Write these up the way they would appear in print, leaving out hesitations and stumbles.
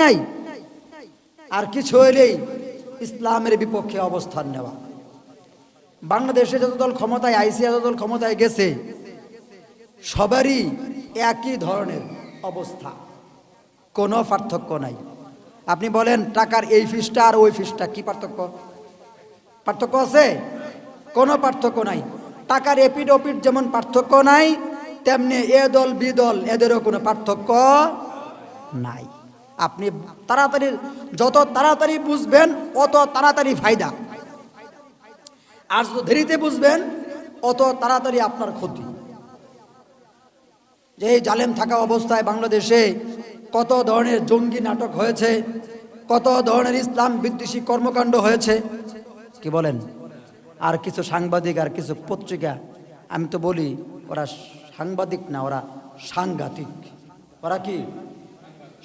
নাই, আর কিছু হইলেই ইসলামের বিপক্ষে অবস্থান নেওয়া। বাংলাদেশে যত দল ক্ষমতায় আইসি, যত দল ক্ষমতায় গেছে, সবারই একই ধরনের অবস্থা, কোনো পার্থক্য নাই। আপনি বলেন টাকার এই ফিসটা আর ওই ফিসটা কি পার্থক্য? পার্থক্য আছে? কোনো পার্থক্য নাই। টাকার এপিড ওপিড যেমন পার্থক্য নাই, তেমনি এ দল বি দল এদেরও কোনো পার্থক্য নাই। আপনি তাড়াতাড়ি, যত তাড়াতাড়ি বুঝবেন অত তাড়াতাড়ি ফায়দা, আর যত দেরিতে বুঝবেন অত তাড়াতাড়ি আপনার ক্ষতি। যে এই জালেম থাকা অবস্থায় বাংলাদেশে কত ধরনের জঙ্গি নাটক হয়েছে, কত ধরনের ইসলাম বিদ্বেষী কর্মকাণ্ড হয়েছে, কি বলেন? আর কিছু সাংবাদিক আর কিছু পত্রিকা, আমি তো বলি ওরা সাংবাদিক না, ওরা সাংঘাতিক। ওরা কি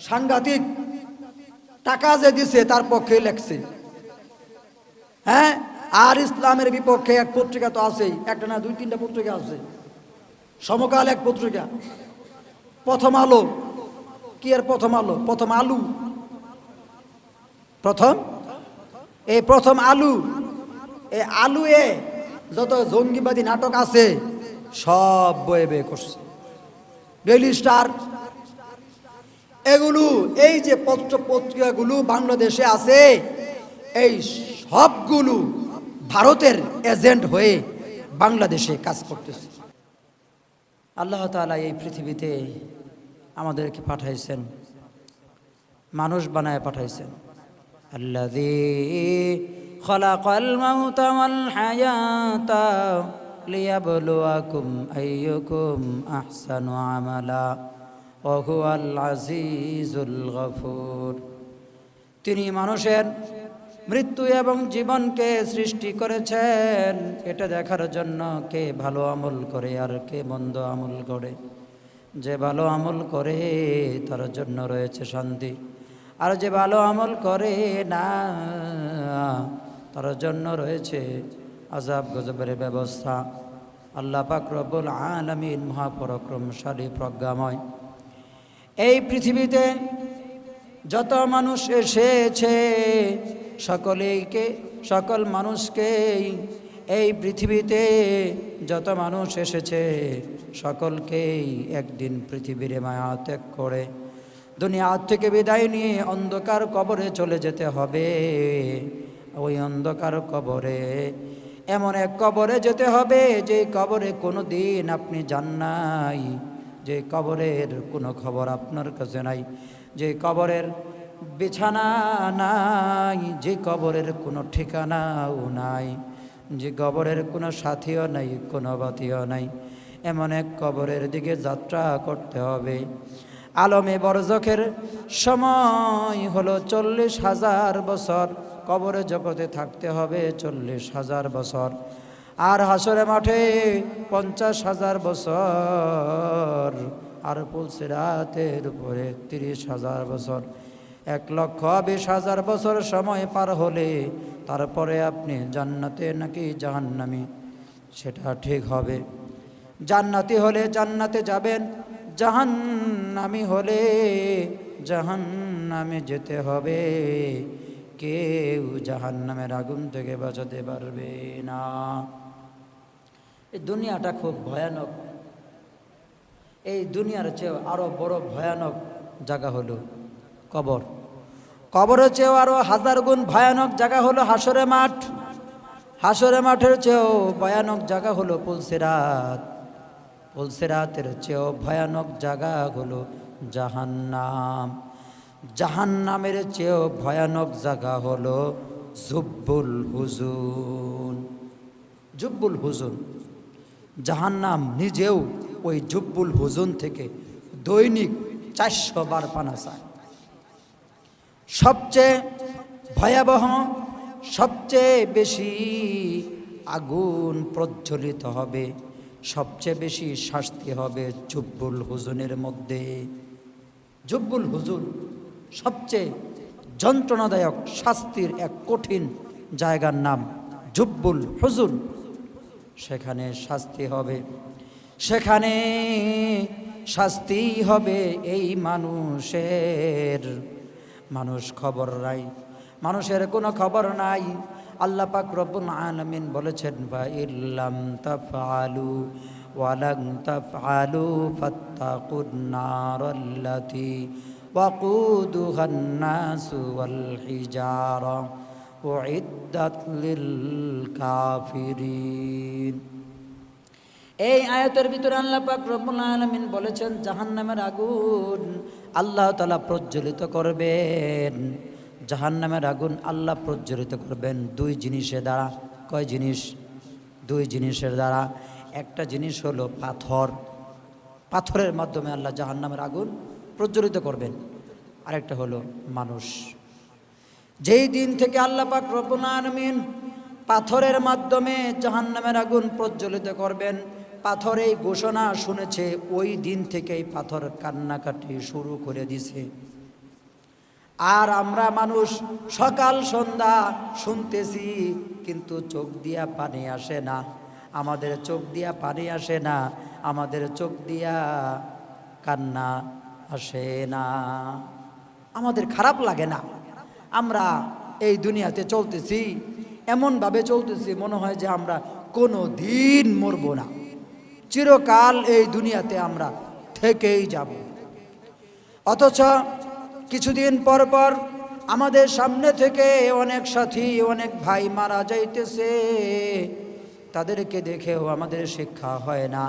সাংঘাতিক? টাকা যে দিছে তার পক্ষে লেখছে, হ্যাঁ। আর ইসলামের বিপক্ষে এক পত্রিকা তো আছেই, একটা না দুই তিনটা পত্রিকা আছে। সমকাল এক পত্রিকা, প্রথম আলো, কি আর প্রথম আলো, প্রথম আলু, প্রথম আলু, এই আলু এ যত জঙ্গিবাদী নাটক আছে সব বয়ে বয়ে করছে। ডেইলি স্টার, এগুলো, এই যে পত্র পত্রিকাগুলো বাংলাদেশে আছে, এই সবগুলো ভারতের এজেন্ট হয়ে বাংলাদেশে কাজ করতেছে। আল্লাহ তাআলা এই পৃথিবীতে আমাদেরকে পাঠাইছেন, মানুষ বানায় পাঠাইছেন। আল্লাযী খালাকাল মাউতা ওয়াল হায়াতা লিয়াবলুয়াকুম আইয়ুকুম আহসানু আমালা ওয়া হুয়াল আজিজুল গফুর। তিনি মানুষের মৃত্যু এবং জীবনকে সৃষ্টি করেছেন এটা দেখার জন্য কে ভালো আমল করে আর কে মন্দ আমল করে। যে ভালো আমল করে তার জন্য রয়েছে শান্তি, আর যে ভালো আমল করে না তার জন্য রয়েছে আযাব গজবের ব্যবস্থা। আল্লাহ পাক রব্বুল আলামিন মহাপরাক্রমশালী প্রজ্ঞাময়। এই পৃথিবীতে যত মানুষ এসেছে সকল মানুষকেই, এই পৃথিবীতে যত মানুষ এসেছে সকলকেই একদিন পৃথিবীর মায়া ত্যাগ করে দুনিয়া থেকে বিদায় নিয়ে অন্ধকার কবরে চলে যেতে হবে। ওই অন্ধকার কবরে, এমন এক কবরে যেতে হবে যে কবরে কোনো দিন আপনি যান নাই, যে কবরের কোনো খবর আপনার কাছে নাই, যে কবরের বিছানা নাই, যে কবরের কোনো ঠিকানাও নাই, যে কবরের কোনো সাথীও নাই, কোনো বাতিও নাই। এমন এক কবরের দিকে যাত্রা করতে হবে। আলমে বরজখের সময় হলো 40,000 বছর, কবরে জগতে থাকতে হবে 40,000 বছর। আর হাসরে মাঠে 50,000 বছর, আর পুলসিরাতের উপরে 30,000 বছর। 1,20,000 বছর সময় পার হলে তারপরে আপনি জান্নাতে নাকি জাহান্নামে সেটা ঠিক হবে। জান্নাতি হলে জান্নাতে যাবেন, জাহান্নামী হলে জাহান্নামে যেতে হবে। কেউ জাহান্নামের আগুন থেকে বাঁচাতে পারবে না। এই দুনিয়াটা খুব ভয়ানক। এই দুনিয়ার চেয়েও আরো বড় ভয়ানক জায়গা হলো কবর। কবরের চেয়েও আরো 1000 গুণ ভয়ানক জায়গা হলো হাসরে মাঠ। হাসরে মাঠের চেয়েও ভয়ানক জায়গা হলো পুলসিরাত। পুলসিরাতের চেয়েও ভয়ানক জায়গা হলো জাহান্নাম। জাহান্নামের চেয়েও ভয়ানক জায়গা হলো জুব্বুল হুজুন। জুব্বুল হুজুন, জাহান্নাম নিজেও ওই জুব্বুল হুজুন থেকে দৈনিক 400 বার পানা চায়। সবচেয়ে ভয়াবহ, সবচেয়ে বেশি আগুন প্রজ্বলিত হবে, সবচেয়ে বেশি শাস্তি হবে জুব্বুল হুজুনের মধ্যে। জুব্বুল হুজুন সবচেয়ে যন্ত্রণাদায়ক শাস্তির এক কঠিন জায়গার নাম জুব্বুল হুজুন। সেখানে শাস্তি হবে, সেখানে শাস্তি হবে এই মানুষের। মানুষ খবর নাই, মানুষের কোনো খবর নাই। আল্লাহ পাক রব্বুল আলামিন বলেছেন, ফা ইল্লাম তাফআলু ওয়া লান তাফআলু ফাত্তাকুন নারাল্লাতী ওয়াকুদুহান নাসু ওয়াল হিজারা উইদ্দাত লিল কাফিরিন। এই আয়াতের ভিতরে আল্লাহ পাক রব্বুল আলামিন বলেছেন, জাহান্নামের আগুন আল্লাহ তাআলা প্রজ্বলিত করবেন। জাহান্নামের আগুন আল্লাহ প্রজ্বলিত করবেন দুই জিনিসের দ্বারা। কয় জিনিস? দুই জিনিসের দ্বারা। একটা জিনিস হলো পাথর, পাথরের মাধ্যমে আল্লাহ জাহান্নামের আগুন প্রজ্বলিত করবেন। আরেকটা হলো মানুষ। যেই দিন থেকে আল্লাহ পাক রব্বুল আলামিন পাথরের মাধ্যমে জাহান্নামের আগুন প্রজ্বলিত করবেন, পাথর এই ঘোষণা শুনেছে, ওই দিন থেকেই পাথর কান্নাকাটি শুরু করে দিছে। আর আমরা মানুষ সকাল সন্ধ্যা শুনতেছি, কিন্তু চোখ দিয়া পানি আসে না। আমাদের চোখ দিয়া পানি আসে না, আমাদের চোখ দিয়া কান্না আসে না, আমাদের খারাপ লাগে না। আমরা এই দুনিয়াতে চলতেছি, এমনভাবে চলতেছি মনে হয় যে আমরা কোনো দিন মরব না, চিরকাল এই দুনিয়াতে আমরা থেকেই যাব। অথচ কিছুদিন পর পর আমাদের সামনে থেকে অনেক সাথী, অনেক ভাই মারা যাইতেছে। তাদেরকে দেখেও আমাদের শিক্ষা হয় না।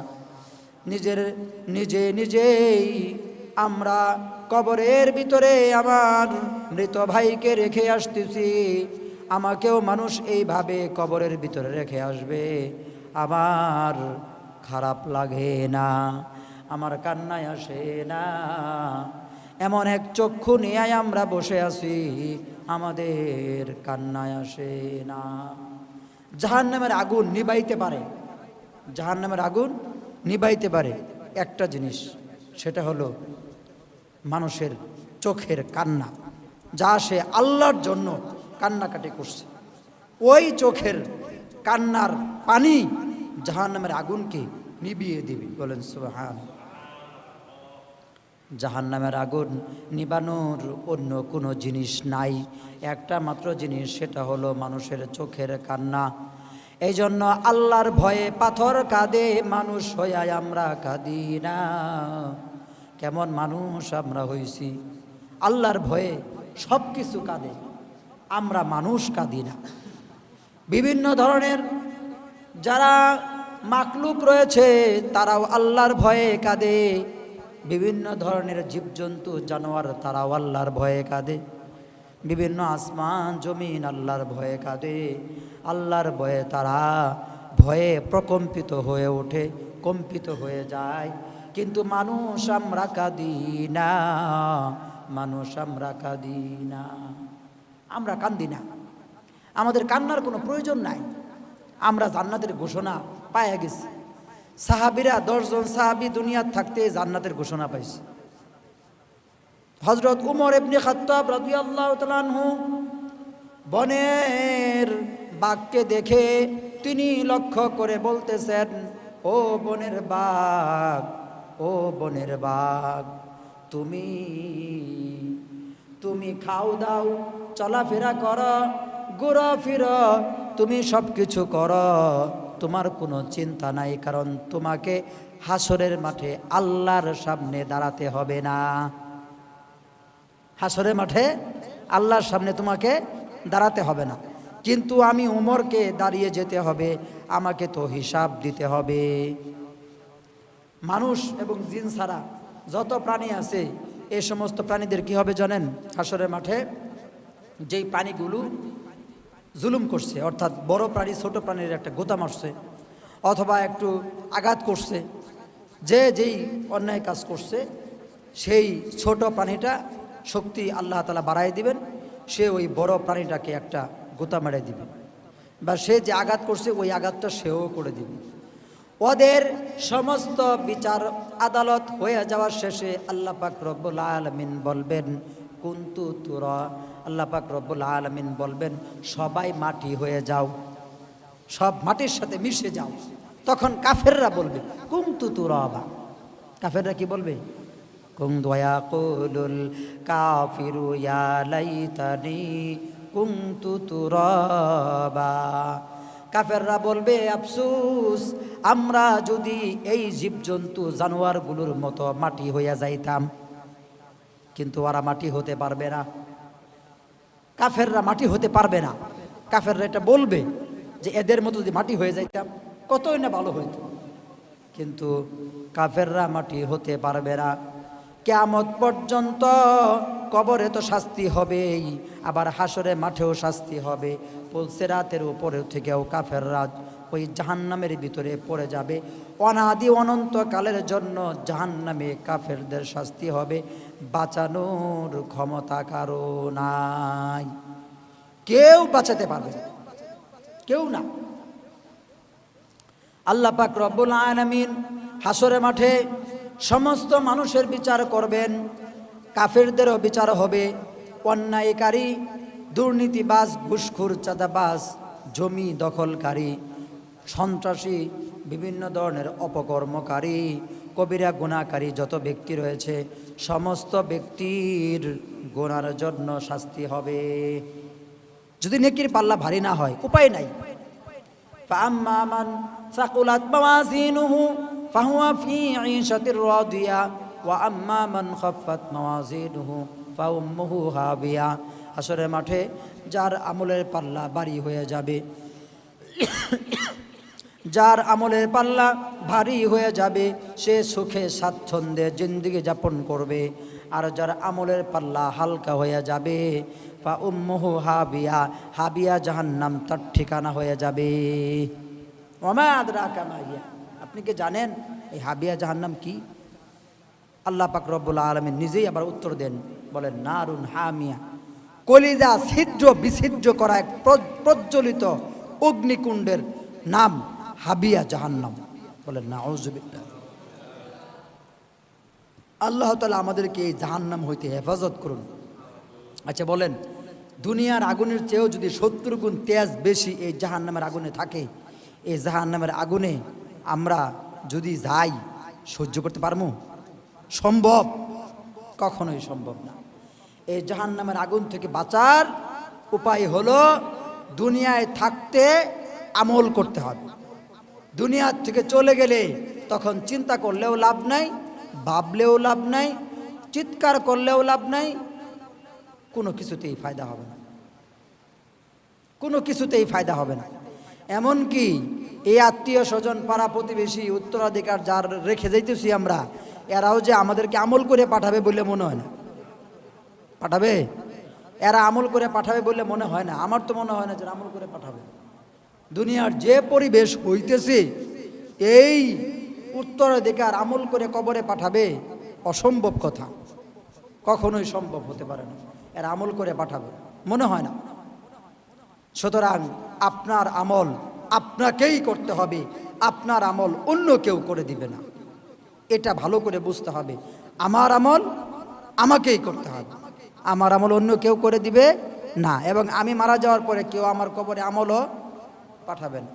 নিজেই আমরা কবরের ভিতরে আমার মৃত ভাইকে রেখে আসতেছি। আমাকেও মানুষ এইভাবে কবরের ভিতরে রেখে আসবে, আমার খারাপ লাগে না, আমার কান্নায় আসে না। এমন এক চক্ষু নিয়ে আমরা বসে আছি, আমাদের কান্নায় আসে না। জাহান্নামের আগুন নিবাইতে পারে, জাহান্নামের আগুন নিবাইতে পারে একটা জিনিস, সেটা হলো মানুষের চোখের কান্না, যা সে আল্লাহর জন্য কান্নাকাটি করছে। ওই চোখের কান্নার পানি জাহান্নামের আগুনকে নিভিয়ে দিবে। বলেন সুবহান। জাহান্নামের আগুন নিবানোর অন্য কোনো জিনিস নাই, একটা মাত্র জিনিস, সেটা হলো মানুষের চোখের কান্না। এই জন্য আল্লাহর ভয়ে পাথর কাঁদে, মানুষ হইয়া আমরা কাঁদি না। কেমন মানুষ আমরা হইছি, আল্লাহর ভয়ে সব কিছু কাঁদে, আমরা মানুষ কাঁদি না। বিভিন্ন ধরনের যারা মাকলুক রয়েছে তারাও আল্লাহর ভয়ে কাঁদে, বিভিন্ন ধরনের জীবজন্তু জানোয়ার তারাও আল্লাহর ভয়ে কাঁদে, বিভিন্ন আসমান জমিন আল্লাহর ভয়ে কাঁদে। আল্লাহর ভয়ে তারা ভয়ে প্রকম্পিত হয়ে ওঠে, কম্পিত হয়ে যায়। কিন্তু মানুষ আমরা কাঁদি না, মানুষ আমরা কাঁদি না, আমরা কান্দি না। আমাদের কান্নার কোনো প্রয়োজন নাই, আমরা জান্নাতের ঘোষণা পাইয়া গেছি। সাহাবীরা 10 জন সাহাবী দুনিয়ার থাকতে জান্নাতের ঘোষণা পাইছে। হযরত উমর ইবনে খাত্তাব রাদিয়াল্লাহু তাআলা আনহু বনের বাঘকে দেখে তিনি লক্ষ্য করে বলতেছেন, ও বনের বাঘ, ও বনের বাঘ, তুমি খাও দাও, চলাফেরা করো, ঘোরা ফিরো, তুমি সব কিছু করো, তোমার কোনো চিন্তা নাই, কারণ তোমাকে হাসরের মাঠে আল্লাহর সামনে দাঁড়াতে হবে না। হাসরের মাঠে আল্লাহর সামনে তোমাকে দাঁড়াতে হবে না, কিন্তু আমি উমরকে দাঁড়িয়ে যেতে হবে, আমাকে তো হিসাব দিতে হবে। মানুষ এবং জিন ছাড়া যত প্রাণী আছে, এই সমস্ত প্রাণীদের কি হবে জানেন? হাসরের মাঠে যেই প্রাণীগুলো জুলুম করছে, অর্থাৎ বড় প্রাণী ছোট প্রাণীর একটা গোতা মারছে অথবা একটু আঘাত করছে, যেই অন্যায় কাজ করছে, সেই ছোট প্রাণীটা শক্তি আল্লাহ তাআলা বাড়াই দিবেন, সে ওই বড় প্রাণীটাকে একটা গোতা মেরে দিবে, বা সে যে আঘাত করছে ওই আঘাতটা সেও করে দিবে। ওদের সমস্ত বিচার আদালত হয়ে যাওয়ার শেষে আল্লাহ পাক রব্বুল আলামিন বলবেন, কুনতু তুরা, আল্লাহ পাক রব্বুল আলামিন বলবেন, সবাই মাটি হয়ে যাও, সব মাটির সাথে মিশে যাও। তখন কাফেররা বলবে কুনতু তুরাবা। কাফেররা কি বলবে? কুনতু ইয়াকুলুল কাফিরু ইয়া লাইতানি কুনতু তুরাবা। কাফেররা বলবে আফসোস, আমরা যদি এই জীবজন্তু জানোয়ারগুলোর মতো মাটি হইয়া যাইতাম। কিন্তু ওরা মাটি হতে পারবে না, কাফেররা মাটি হতে পারবে না। কাফেররা এটা বলবে যে এদের মতো যদি মাটি হয়ে যাইতাম কতই না ভালো হইতো। কিন্তু কাফেররা মাটি হতে পারবে না। কিয়ামত পর্যন্ত কবরে তো শাস্তি হবেই, আবার হাসরে মাঠেও শাস্তি হবে। পুলসিরাতের উপরে থেকেও কাফেররা ওই জাহান্নামের ভিতরে পড়ে যাবে। অনাদি অনন্তকালের জন্য জাহান্নামে কাফেরদের শাস্তি হবে। বাঁচানোর ক্ষমতা কারো নাই, কেউ বাঁচাতে পারবে না, কেউ না। আল্লাহ পাক রব্বুল আলামিন হাসরে মাঠে সমস্ত মানুষের বিচার করবেন, কাফেরদেরও বিচার হবে। অন্যায়কারী, দুর্নীতিবাজ, ঘুষখোর, চাঁদাবাজ, জমি দখলকারী, সন্ত্রাসী, বিভিন্ন ধরনের অপকর্মকারী, কবিরা গুনাহকারী যত ব্যক্তি রয়েছে সমস্ত ব্যক্তির গুনার জন্য শাস্তি হবে। যদি নেকির পাল্লা ভারী না হয় উপায় নাই। ফাআম্মা মান সাকুলাত মাওয়াজিনুহু ফাহুয়া ফি ঈশাতির রাদিয়া ওয়া আম্মা মান খাফফাত মাওয়াজিনুহু ফাউম্মুহু হাবিয়া। হাসরের মাঠে যার আমলের পাল্লা ভারী হয়ে যাবে, যার আমলের পাল্লা ভারী হয়ে যাবে সে সুখে স্বাচ্ছন্দ্যে জিন্দেগি যাপন করবে। আর যার আমলের পাল্লা হালকা হয়ে যাবে ফা উম্মুহু হাবিয়া, হাবিয়া জাহান্নাম তার ঠিকানা হয়ে যাবে। ওমা আদরাকা মা হিয়া, আপনি কি জানেন এই হাবিয়া জাহান্নাম কি? আল্লাহ পাক রব্বুল আলামিন নিজেই আবার উত্তর দেন, বলেন নারুন হামিয়া, কলিজা ছিদ্র বিছিদ্র করা এক প্রজ্বলিত অগ্নিকুণ্ডের নাম হাবিয়া জাহান্নাম। বলেন নাউযুবিল্লাহ। আল্লাহ তাআলা আমাদেরকে এই জাহান্নাম হইতে হেফাজত করুন। আচ্ছা বলেন, দুনিয়ার আগুনের চেয়েও যদি 70 গুণ তেজ বেশি এই জাহান্নামের আগুনে থাকে, এই জাহান্নামের আগুনে আমরা যদি যাই সহ্য করতে পারবো? সম্ভব? কখনোই সম্ভব না। এই জাহান্নামের আগুন থেকে বাঁচার উপায় হলো দুনিয়ায় থাকতে আমল করতে হবে। দুনিয়ার থেকে চলে গেলে তখন চিন্তা করলেও লাভ নাই, ভাবলেও লাভ নাই, চিৎকার করলেও লাভ নাই, কোনো কিছুতেই ফায়দা হবে না, কোনো কিছুতেই ফায়দা হবে না। এমনকি এই আত্মীয় স্বজন, পাড়া প্রতিবেশী, উত্তরাধিকার যার রেখে যাইতেছি আমরা, এরাও যে আমাদেরকে আমল করে পাঠাবে বলে মনে হয় না। পাঠাবে? এরা আমল করে পাঠাবে বলে মনে হয় না। আমার তো মনে হয় না যে আমল করে পাঠাবে। দুনিয়ার যে পরিবেশ হইতেছে, এই উত্তরাধিকার আমল করে কবরে পাঠাবে অসম্ভব কথা, কখনোই সম্ভব হতে পারে না। এরা আমল করে পাঠাবে মনে হয় না। সুতরাং আপনার আমল আপনাকেই করতে হবে, আপনার আমল অন্য কেউ করে দিবে না। এটা ভালো করে বুঝতে হবে। আমার আমল আমাকেই করতে হবে, আমার আমল অন্য কেউ করে দিবে না। এবং আমি মারা যাওয়ার পরে কেউ আমার কবরে আমলও পাঠাবেন।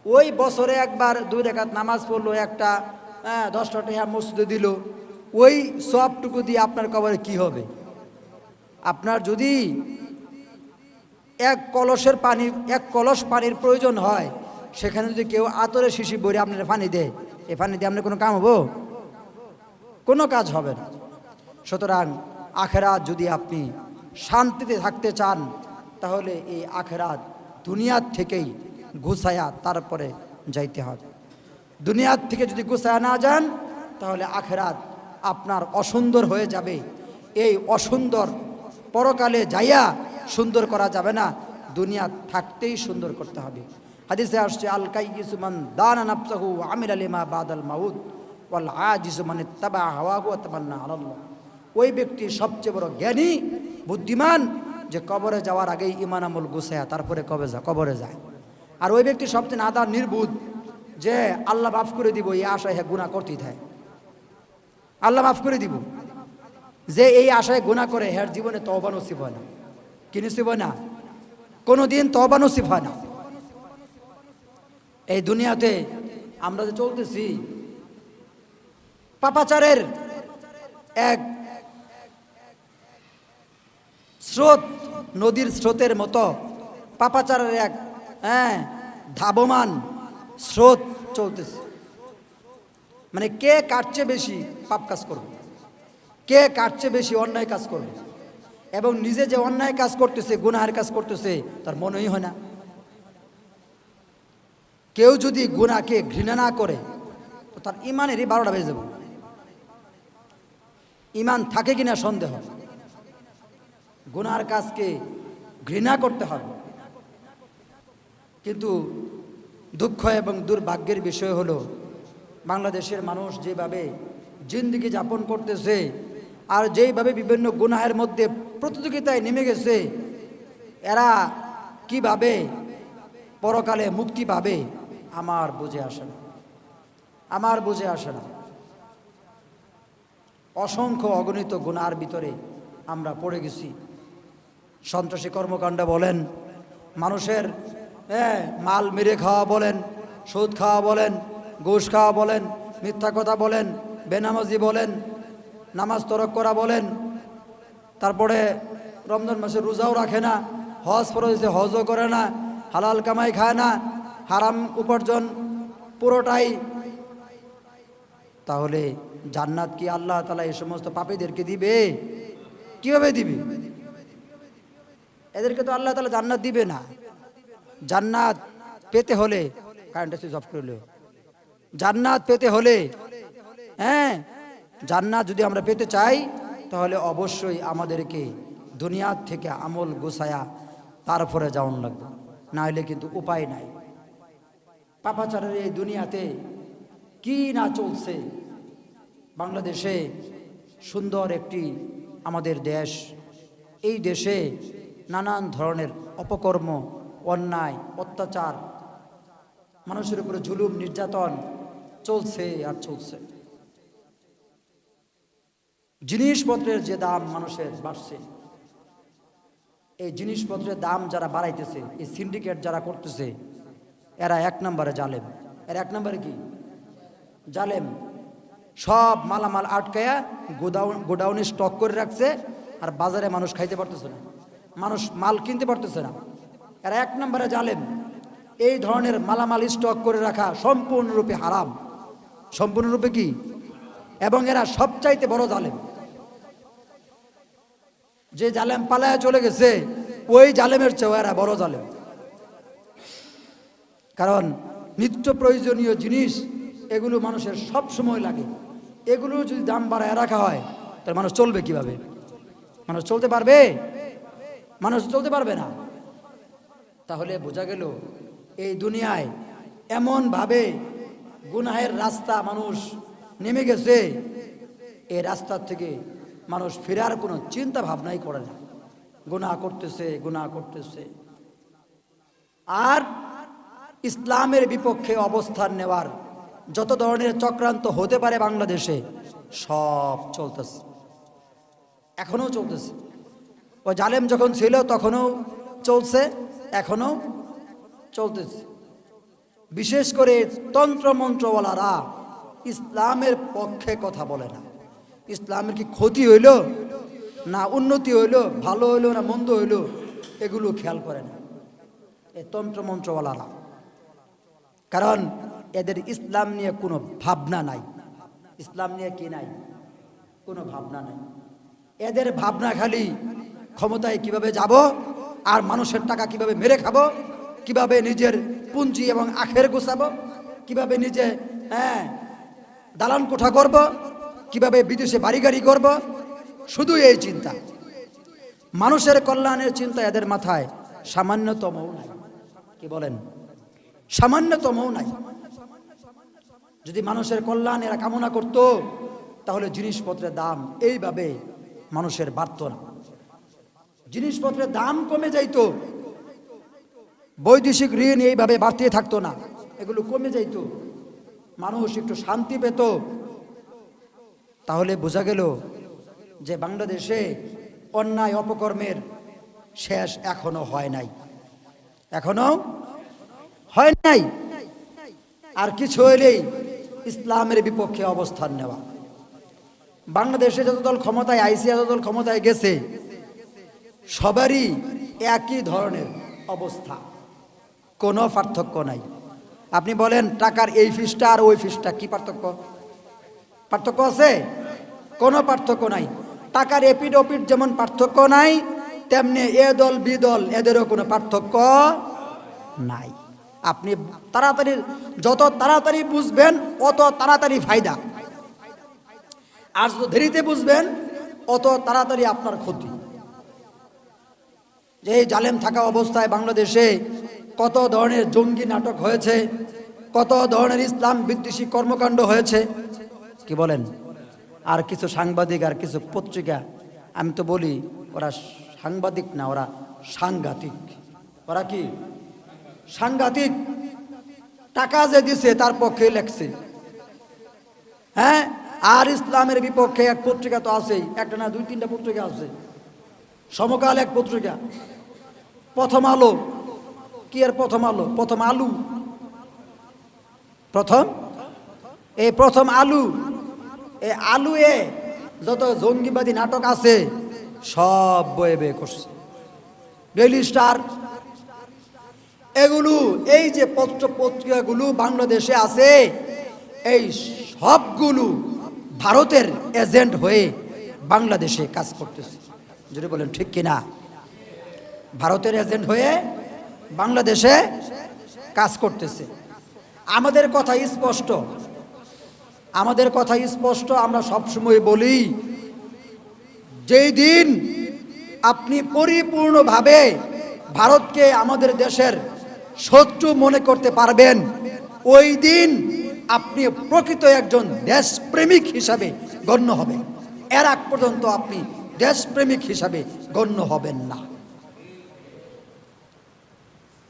ওই বছরে একবার 2 রাকাত নামাজ পড়লো, একটা 10টা টাকা মসজিদে দিল, ওই সবটুকু দিয়ে আপনার কবরে কি হবে? আপনার যদি এক কলস পানির প্রয়োজন হয়, সেখানে যদি কেউ আতরে শিশি ভরে আপনার পানি দেয়, এ পানি দিয়ে আপনার কোনো কাম হবো? কোনো কাজ হবে না। সুতরাং আখেরাত যদি আপনি শান্তিতে থাকতে চান, তাহলে এই আখেরাত দুনিয়ার থেকেই গুছায়া তারপরে যাইতে হবে। দুনিয়ার থেকে যদি গুছায়া না যান, তাহলে আখেরাত আপনার অসুন্দর হয়ে যাবে। এই অসুন্দর পরকালে যাইয়া সুন্দর করা যাবে না, দুনিয়া থাকতেই সুন্দর করতে হবে। হাদিসে আসছে, আল কাইয়িসু মান দানা নাফসাহু ওয়া আমিলা লিমা বাদাল মাউত ওয়াল আজিজু মান ইত্তাবা হাওয়াহু ওয়া তামান্না আলাল্লাহ। ওই ব্যক্তি সবচেয়ে বড় জ্ঞানী, বুদ্ধিমান, যে কবরে যাওয়ার আগেই ঈমান আমল গুছায়া তারপরে কবরে যায়। আর ওই ব্যক্তি সবচেয়ে নাদান, নির্বুধ, যে আল্লাহ মাফ করে দিব এই আশায় গুনাহ করতেই থাকে। আল্লাহ মাফ করে দিব, যে এই আশায় গুনাহ করে হের জীবনে তওবা নসিব হয় না। কি নসিব হয় না? কোনোদিন তওবা নসিব হয় না। এই দুনিয়াতে আমরা যে চলতেছি, পাপাচারের এক স্রোত, নদীর স্রোতের মতো পাপাচারের এক ধাবমান স্রোত চলতেছে। মানে কে কাটছে বেশি পাপ কাজ করবে, কে কাটছে বেশি অন্যায় কাজ করবে, এবং নিজে যে অন্যায় কাজ করতেছে, গুনাহের কাজ করতেছে, তার মনেই হয় না। কেউ যদি গুনাহকে ঘৃণা না করে তো তার ইমানেরই 12টা বেজে যাবে। ইমান থাকে কিনা সন্দেহ। গুনার কাজকে ঘৃণা করতে হবে। কিন্তু দুঃখ এবং দুর্ভাগ্যের বিষয় হলো, বাংলাদেশের মানুষ যেভাবে জিন্দেগি যাপন করতেছে আর যেইভাবে বিভিন্ন গুনাহের মধ্যে প্রতিযোগিতায় নেমে গেছে, এরা কিভাবে পরকালে মুক্তি পাবে আমার বুঝে আসে না, আমার বুঝে আসে না। অসংখ্য অগণিত গুনার ভিতরে আমরা পড়ে গেছি। সন্ত্রাসী কর্মকাণ্ড বলেন, মানুষের মাল মেরে খাওয়া বলেন, সুদ খাওয়া বলেন, ঘুষ খাওয়া বলেন, মিথ্যা কথা বলেন, বেনামাজি বলেন, নামাজ তরক করা বলেন, তারপরে রমজান মাসে রোজাও রাখে না, হজ ফরজে হজও করে না, হালাল কামাই খায় না, হারাম উপার্জন পুরোটাই। তাহলে জান্নাত কি আল্লাহ তাআলা এই সমস্ত পাপীদেরকে দিবে? কিভাবে দিবে? এদেরকে তো আল্লাহ তাআলা জান্নাত দিবে না। জান্নাত পেতে হলে, কারেন্ট সুইচ অফ করলে, জান্নাত পেতে হলে, জান্নাত যদি আমরা পেতে চাই তাহলে অবশ্যই আমাদেরকে দুনিয়ার থেকে আমল গোছায়া তারপরে যাওয়ান লাগবে, না হলে কিন্তু উপায় নাই। পাপাচারের এই দুনিয়াতে কি না চলছে। বাংলাদেশে সুন্দর একটি আমাদের দেশ, এই দেশে নানান ধরনের অপকর্ম, অন্যায়, অত্যাচার, মানুষের উপরে জুলুম নির্যাতন চলছে আর চলছে। জিনিসপত্রের যে দাম মানুষের বাড়ছে, এই জিনিসপত্রের দাম যারা বাড়াইতেছে, এই সিন্ডিকেট যারা করতেছে, এরা 1 নম্বরে জালেম। এর 1 নম্বরে কি? জালেম। সব মালামাল আটকায়া গোডাউনে স্টক করে রাখছে, আর বাজারে মানুষ খাইতে পারতেছে না, মানুষ মাল কিনতে পারতেছে না। এরা 1 নম্বরে জালেম। এই ধরনের মালামাল স্টক করে রাখা সম্পূর্ণরূপে হারাম। সম্পূর্ণরূপে কি? এবং এরা সবচাইতে বড় জালেম। যে জালেম পালায়া চলে গেছে, ওই জালেমের চেয়েও এরা বড় জালেম। কারণ নিত্য প্রয়োজনীয় জিনিস এগুলো মানুষের সব সময় লাগে, এগুলো যদি দাম বাড়ায় রাখা হয় তাহলে মানুষ চলবে কিভাবে? মানুষ চলতে পারবে? মানুষ চলতে পারবে না। তাহলে বোঝা গেল এই দুনিয়ায় এমনভাবে গুনাহের রাস্তা মানুষ নেমে গেছে, এই রাস্তার থেকে মানুষ ফেরার কোনো চিন্তা ভাবনাই করে না। গুনাহ করতেছে, গুনাহ করতেছে। আর ইসলামের বিপক্ষে অবস্থান নেওয়ার যত ধরনের চক্রান্ত হতে পারে বাংলাদেশে সব চলতেছে, এখনো চলতেছে। ও জালেম যখন ছিল তখনও চলছে, এখনো চলতেছে। বিশেষ করে তন্ত্রমন্ত্রওয়ালারা ইসলামের পক্ষে কথা বলে না। ইসলামের কি ক্ষতি হইল না উন্নতি হইল, ভালো হইল না মন্দ হইল, এগুলো খেয়াল করে না এই তন্ত্রমন্ত্রওয়ালারা। কারণ এদের ইসলাম নিয়ে কোনো ভাবনা নাই। ইসলাম নিয়ে কি নাই? কোনো ভাবনা নাই। এদের ভাবনা খালি ক্ষমতায় কিভাবে যাব, আর মানুষের টাকা কিভাবে মেরে খাবো, কিভাবে নিজের পুঁজি এবং আখের গোছাবো, কিভাবে নিজে দালান কোঠা করব, কিভাবে বিদেশে বাড়ি গাড়ি করব, শুধু এই চিন্তা। মানুষের কল্যাণের চিন্তা এদের মাথায় সামান্যতমও নাই। কি বলেন? সামান্যতমও নাই। যদি মানুষের কল্যাণ এরা কামনা করত তাহলে জিনিসপত্রের দাম এইভাবে মানুষের বাড়ত না, জিনিসপত্রের দাম কমে যাইত, বৈদেশিক ঋণ এইভাবে বাড়তে থাকতো না, এগুলো কমে যাইত, মানুষ একটু শান্তি পেত। তাহলে বোঝা গেল যে বাংলাদেশে অন্যায় অপকর্মের শেষ এখনো হয় নাই, এখনো হয় নাই। আর কিছু হইলেই ইসলামের বিপক্ষে অবস্থান নেওয়া। বাংলাদেশে যত দল ক্ষমতায় আইসি, যত দল ক্ষমতায় গেছে, সবারই একই ধরনের অবস্থা, কোনো পার্থক্য নাই। আপনি বলেন টাকার এই ফিসটা আর ওই ফিসটা কি পার্থক্য? পার্থক্য আছে? কোনো পার্থক্য নাই। টাকার এপিড ওপিড যেমন পার্থক্য নাই, তেমনি এ দল বি দল এদেরও কোনো পার্থক্য নাই। আপনি তাড়াতাড়ি, যত তাড়াতাড়ি বুঝবেন অত তাড়াতাড়ি ফায়দা, আর যত দেরিতে বুঝবেন অত তাড়াতাড়ি আপনার ক্ষতি। যে এই জালেম থাকা অবস্থায় বাংলাদেশে কত ধরনের জঙ্গি নাটক হয়েছে, কত ধরনের ইসলাম বিদ্বেষী কর্মকাণ্ড হয়েছে, কি বলেন? আর কিছু সাংবাদিক আর কিছু পত্রিকা, আমি তো বলি ওরা সাংবাদিক না, ওরা সাংঘাতিক। ওরা কি সাংঘাতিক? টাকা যে দিছে তার পক্ষে লেখছে, হ্যাঁ। আর ইসলামের বিপক্ষে এক পত্রিকা তো আছেই, একটা না দুই তিনটা পত্রিকা আছে। সমকাল এক পত্রিকা, প্রথম আলো, কি আর প্রথম আলো, প্রথম আলু, প্রথম আলু, এই আলু এ যত জঙ্গিবাদী নাটক আছে সব বয়ে বয়ে করছে। ডেইলি স্টার, এগুলো, এই যে পত্র পত্রিকাগুলো বাংলাদেশে আছে, এই সবগুলো ভারতের এজেন্ট হয়ে বাংলাদেশে কাজ করতেছে। যদি বলেন ঠিক কিনা? ভারতের এজেন্ট হয়ে বাংলাদেশে কাজ করতেছে। আমাদের কথা স্পষ্ট, আমাদের কথা স্পষ্ট। আমরা সবসময় বলি, যেই দিন আপনি পরিপূর্ণভাবে ভারতকে আমাদের দেশের শত্রু মনে করতে পারবেন, ওই দিন আপনি প্রকৃত একজন দেশপ্রেমিক হিসাবে গণ্য হবেন। এর আগ পর্যন্ত আপনি দেশপ্রেমিক হিসাবে গণ্য হবেন না।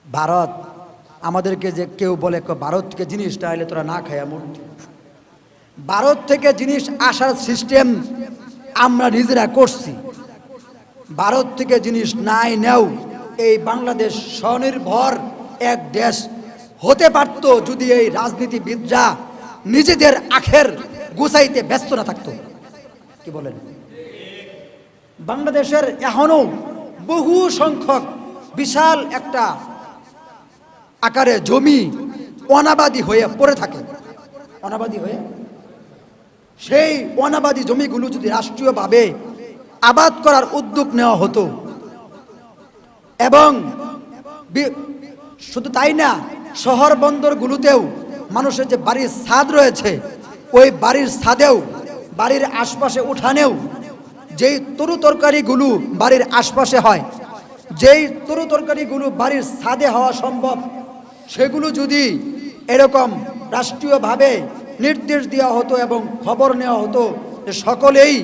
ভারত আমাদেরকে যে কেউ বলে ভারত থেকে জিনিসটা এলে তোরা না খায়া মরতি, ভারত থেকে জিনিস আসার সিস্টেম আমরা নিজেরা করছি। ভারত থেকে জিনিস নাই নেও, এই বাংলাদেশ স্বনির্ভর এক দেশ হতে পারত যদি এই রাজনীতিবিদরা নিজেদের আখের গুছাইতে ব্যস্ত না থাকতো। কি বলেন? বাংলাদেশের এখনো বহু সংখ্যক বিশাল একটা আকারে জমি অনাবাদী হয়ে পড়ে থাকে, অনাবাদী হয়ে। সেই অনাবাদী জমিগুলো যদি রাষ্ট্রীয়ভাবে আবাদ করার উদ্যোগ নেওয়া হতো, এবং শুধু তাই না, শহর বন্দরগুলোতেও মানুষের যে বাড়ির ছাদ রয়েছে, ওই বাড়ির ছাদেও, বাড়ির আশপাশে উঠানেও যেই তরু তরকারিগুলো বাড়ির আশপাশে হয়, যেই তরু তরকারিগুলো বাড়ির ছাদে হওয়া সম্ভব, সেগুলো যদি এরকম রাষ্ট্রীয়ভাবে নির্দেশ দেওয়া হতো এবং খবর নেওয়া হতো যে সকলেই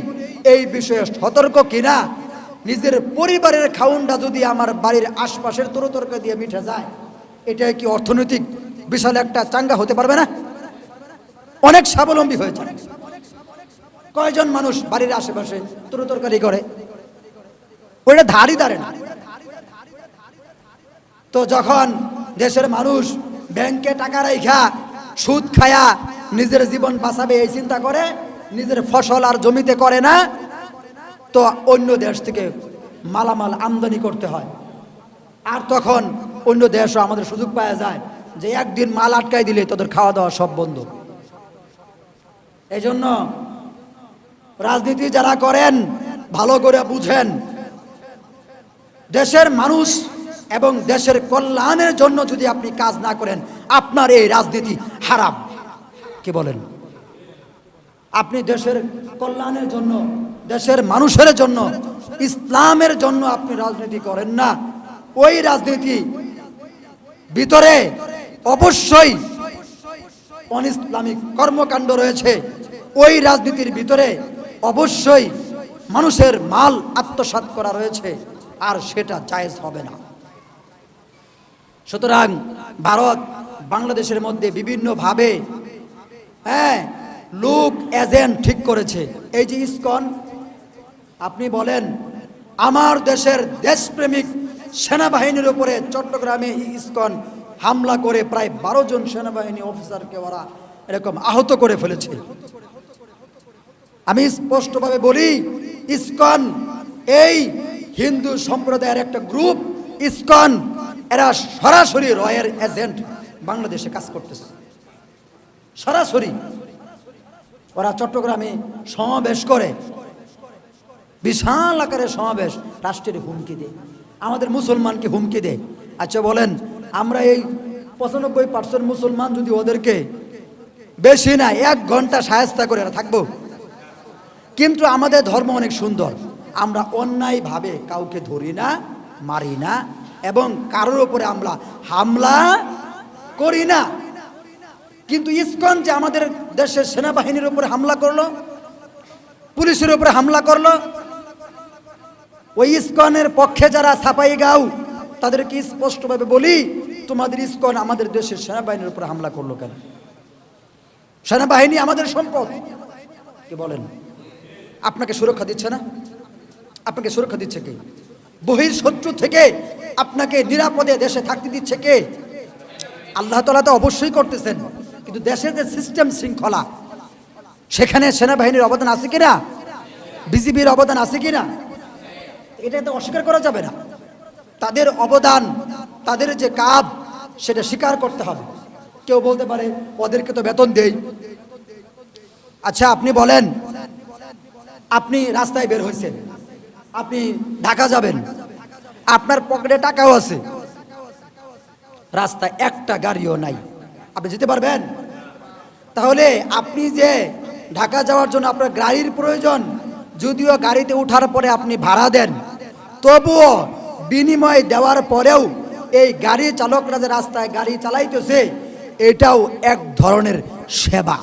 এই বিষয়ে সতর্ক কিনা, নিজের পরিবারের খাউনটা যদি আমার বাড়ির আশপাশের তরু তরকারি দিয়ে মিঠে যায়, এটা কি অর্থনৈতিক বিশাল একটা চাঙ্গা হতে পারবে না? অনেক স্বাবলম্বী হয়েছে। কয়জন মানুষ বাড়ির আশেপাশে তরু তরকারি করে? ওইটা ধারই ধারে না। তো যখন দেশের মানুষ ব্যাংকে টাকা রাইখা সুদ খায়া নিজের জীবন বাঁচাবে এই চিন্তা করে, নিজের ফসল আর জমিতে করে না, তো অন্য দেশ থেকে মালামাল আমদানি করতে হয়। আর তখন অন্য দেশও আমাদের সুযোগ পাওয়া যায় যে একদিন মাল আটকাই দিলে তোদের খাওয়া দাওয়া সব বন্ধ। এই জন্য রাজনীতি যারা করেন ভালো করে বুঝেন, দেশের মানুষ এবং দেশের কল্যাণের জন্য যদি আপনি কাজ না করেন, আপনার এই রাজনীতি হারাম। কি বলেন? আপনি দেশের কল্যাণের জন্য, দেশের মানুষের জন্য, ইসলামের জন্য আপনি রাজনীতি করেন না, ওই রাজনীতি ভিতরে অবশ্যই অনিসলামিক কর্মকাণ্ড রয়েছে, ওই রাজনীতির ভিতরে অবশ্যই মানুষের মাল আত্মসাৎ করা রয়েছে, আর সেটা জায়েজ হবে না। সুতরাং ভারত বাংলাদেশের মধ্যে বিভিন্নভাবে লোক এজেন্ট ঠিক করেছে। এই যে ইসকন, আপনি বলেন আমার দেশের দেশপ্রেমিক সেনাবাহিনীর উপরে চট্টগ্রামে ইসকন হামলা করে প্রায় 12 জন সেনাবাহিনী অফিসারকে ওরা এরকম আহত করে ফেলেছে। আমি স্পষ্টভাবে বলি, ইসকন এই হিন্দু সম্প্রদায়ের একটা গ্রুপ ইসকন, এরা সরাসরি রয়ের এজেন্ট বাংলাদেশে কাজ করতেছে। সরাসরি ওরা চট্টগ্রামে সমাবেশ করে, বিশাল আকারে সমাবেশ, রাষ্ট্রের হুমকি দেয়, আমাদের মুসলমানকে হুমকি দেয়। আচ্ছা বলেন, আমরা এই 95% মুসলমান যদি ওদেরকে বেশি না 1 ঘন্টা শায়েস্তা করে থাকবো? কিন্তু আমাদের ধর্ম অনেক সুন্দর, আমরা অন্যায়ভাবে কাউকে ধরি না, মারি না, এবং কারোর উপরে আমরা হামলা করি না। কিন্তু ইসকন যে আমাদের দেশের সেনাবাহিনীর উপরে হামলা করলো, পুলিশের উপরে হামলা করলো, ওই ইসকনের পক্ষে যারা ছাপাই গাও তাদেরকে স্পষ্টভাবে বলি, তোমাদের ইসকন আমাদের দেশের সেনাবাহিনীর উপরে হামলা করলো কেন? সেনাবাহিনী আমাদের সম্পদ, কি বলেন? আপনাকে সুরক্ষা দিচ্ছে না? আপনাকে সুরক্ষা দিচ্ছে কে? বহির শত্রু থেকে আপনাকে নিরাপদে দেশে থাকতে দিচ্ছে কে? আল্লাহ তাআলা তো অবশ্যই করতেছেন, কিন্তু দেশের যে সিস্টেম শৃঙ্খলা, সেখানে সেনাবাহিনীর অবদান আছে কিনা, বিজিবির অবদান আছে কিনা, এটা তো অস্বীকার করা যাবে না। তাদের অবদান, তাদের যে কাজ, সেটা স্বীকার করতে হবে। কেউ বলতে পারে ওদেরকে তো বেতন দেই। আচ্ছা আপনি বলেন, আপনি রাস্তায় বের হয়েছেন, আপনি ঢাকা যাবেন, আপনার পকেটে টাকাও আছে, রাস্তায় একটা গাড়িও নাই, আপনি যেতে পারবেন? তাহলে আপনি যে ঢাকা যাওয়ার জন্য আপনার গাড়ির প্রয়োজন, যদিও গাড়িতে ওঠার পরে আপনি ভাড়া দেন, তবুও বিনিময় দেওয়ার পরেও এই গাড়ি চালকরা যে রাস্তায় গাড়ি চালাইতেছে, এটাও এক ধরনের সেবা।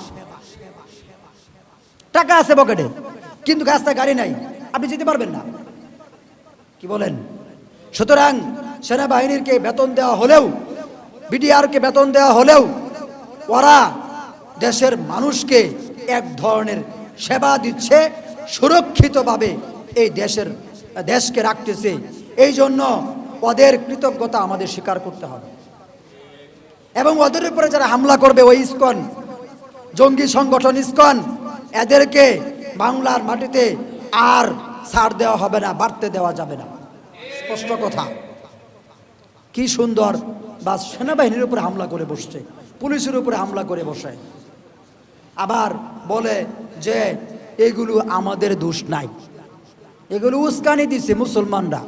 টাকা আছে পকেটে, কিন্তু রাস্তায় গাড়ি নাই, আপনি যেতে পারবেন না, কি বলেন? সুতরাং সেনাবাহিনীকে বেতন দেওয়া হলেও, বিডিআরকে বেতন দেওয়া হলেও, ওরা দেশের মানুষকে এক ধরনের সেবা দিচ্ছে, সুরক্ষিতভাবে এই দেশকে রাখতেছে। এই জন্য ওদের কৃতজ্ঞতা আমাদের স্বীকার করতে হবে। এবং ওদের উপরে যারা হামলা করবে, ওই ইসকন, জঙ্গি সংগঠন ইসকন, এদেরকে বাংলার মাটিতে আর ছাড় দেওয়া হবে না, বাড়তে দেওয়া যাবে না। স্পষ্ট কথা। কি সুন্দর, বা সেনাবাহিনীর উপরে হামলা করে বসছে, পুলিশের উপরে হামলা করে বসে, আবার বলে যে এগুলো আমাদের দোষ নাই, এগুলো উস্কানি দিছে মুসলমানরা,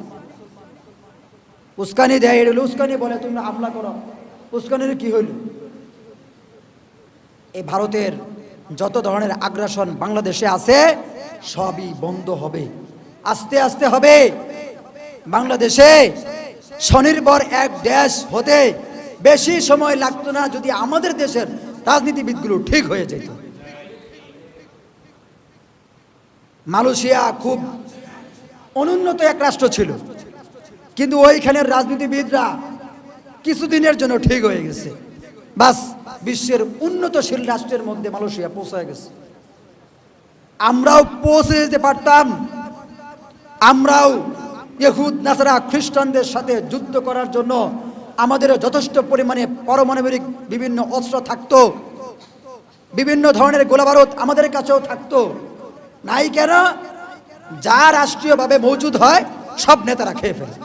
উস্কানি দেয়, এগুলো উস্কানি বলে তোমরা হামলা করো। উস্কানির কি হইল? এই ভারতের যত ধরনের আগ্রাসন বাংলাদেশে আছে, সবই বন্ধ হবে, আস্তে আস্তে হবে। বাংলাদেশে স্বনির্ভর এক দেশ হতে বেশি সময় লাগতো না, যদি আমাদের দেশের রাজনীতিবিদগুলো ঠিক হয়ে যেত। মালয়েশিয়া খুব অনুন্নত এক রাষ্ট্র ছিল, কিন্তু ওইখানের রাজনীতিবিদরা কিছুদিনের জন্য ঠিক হয়ে গেছে, বাস বিশ্বের উন্নতশীল রাষ্ট্রের মধ্যে মালয়েশিয়া পৌঁছে গেছে। আমরাও পৌঁছে যেতে পারতাম, আমরাও ইহুদ নাসারা খ্রিস্টানদের সাথে যুদ্ধ করার জন্য আমাদের যথেষ্ট পরিমাণে পারমাণবিক বিভিন্ন অস্ত্র থাকতো, বিভিন্ন ধরনের গোলাবারুদ আমাদের কাছেও থাকতো, নাই কেন? যা রাষ্ট্রীয়ভাবে মজুদ হয় সব নেতারা খেয়ে ফেলে,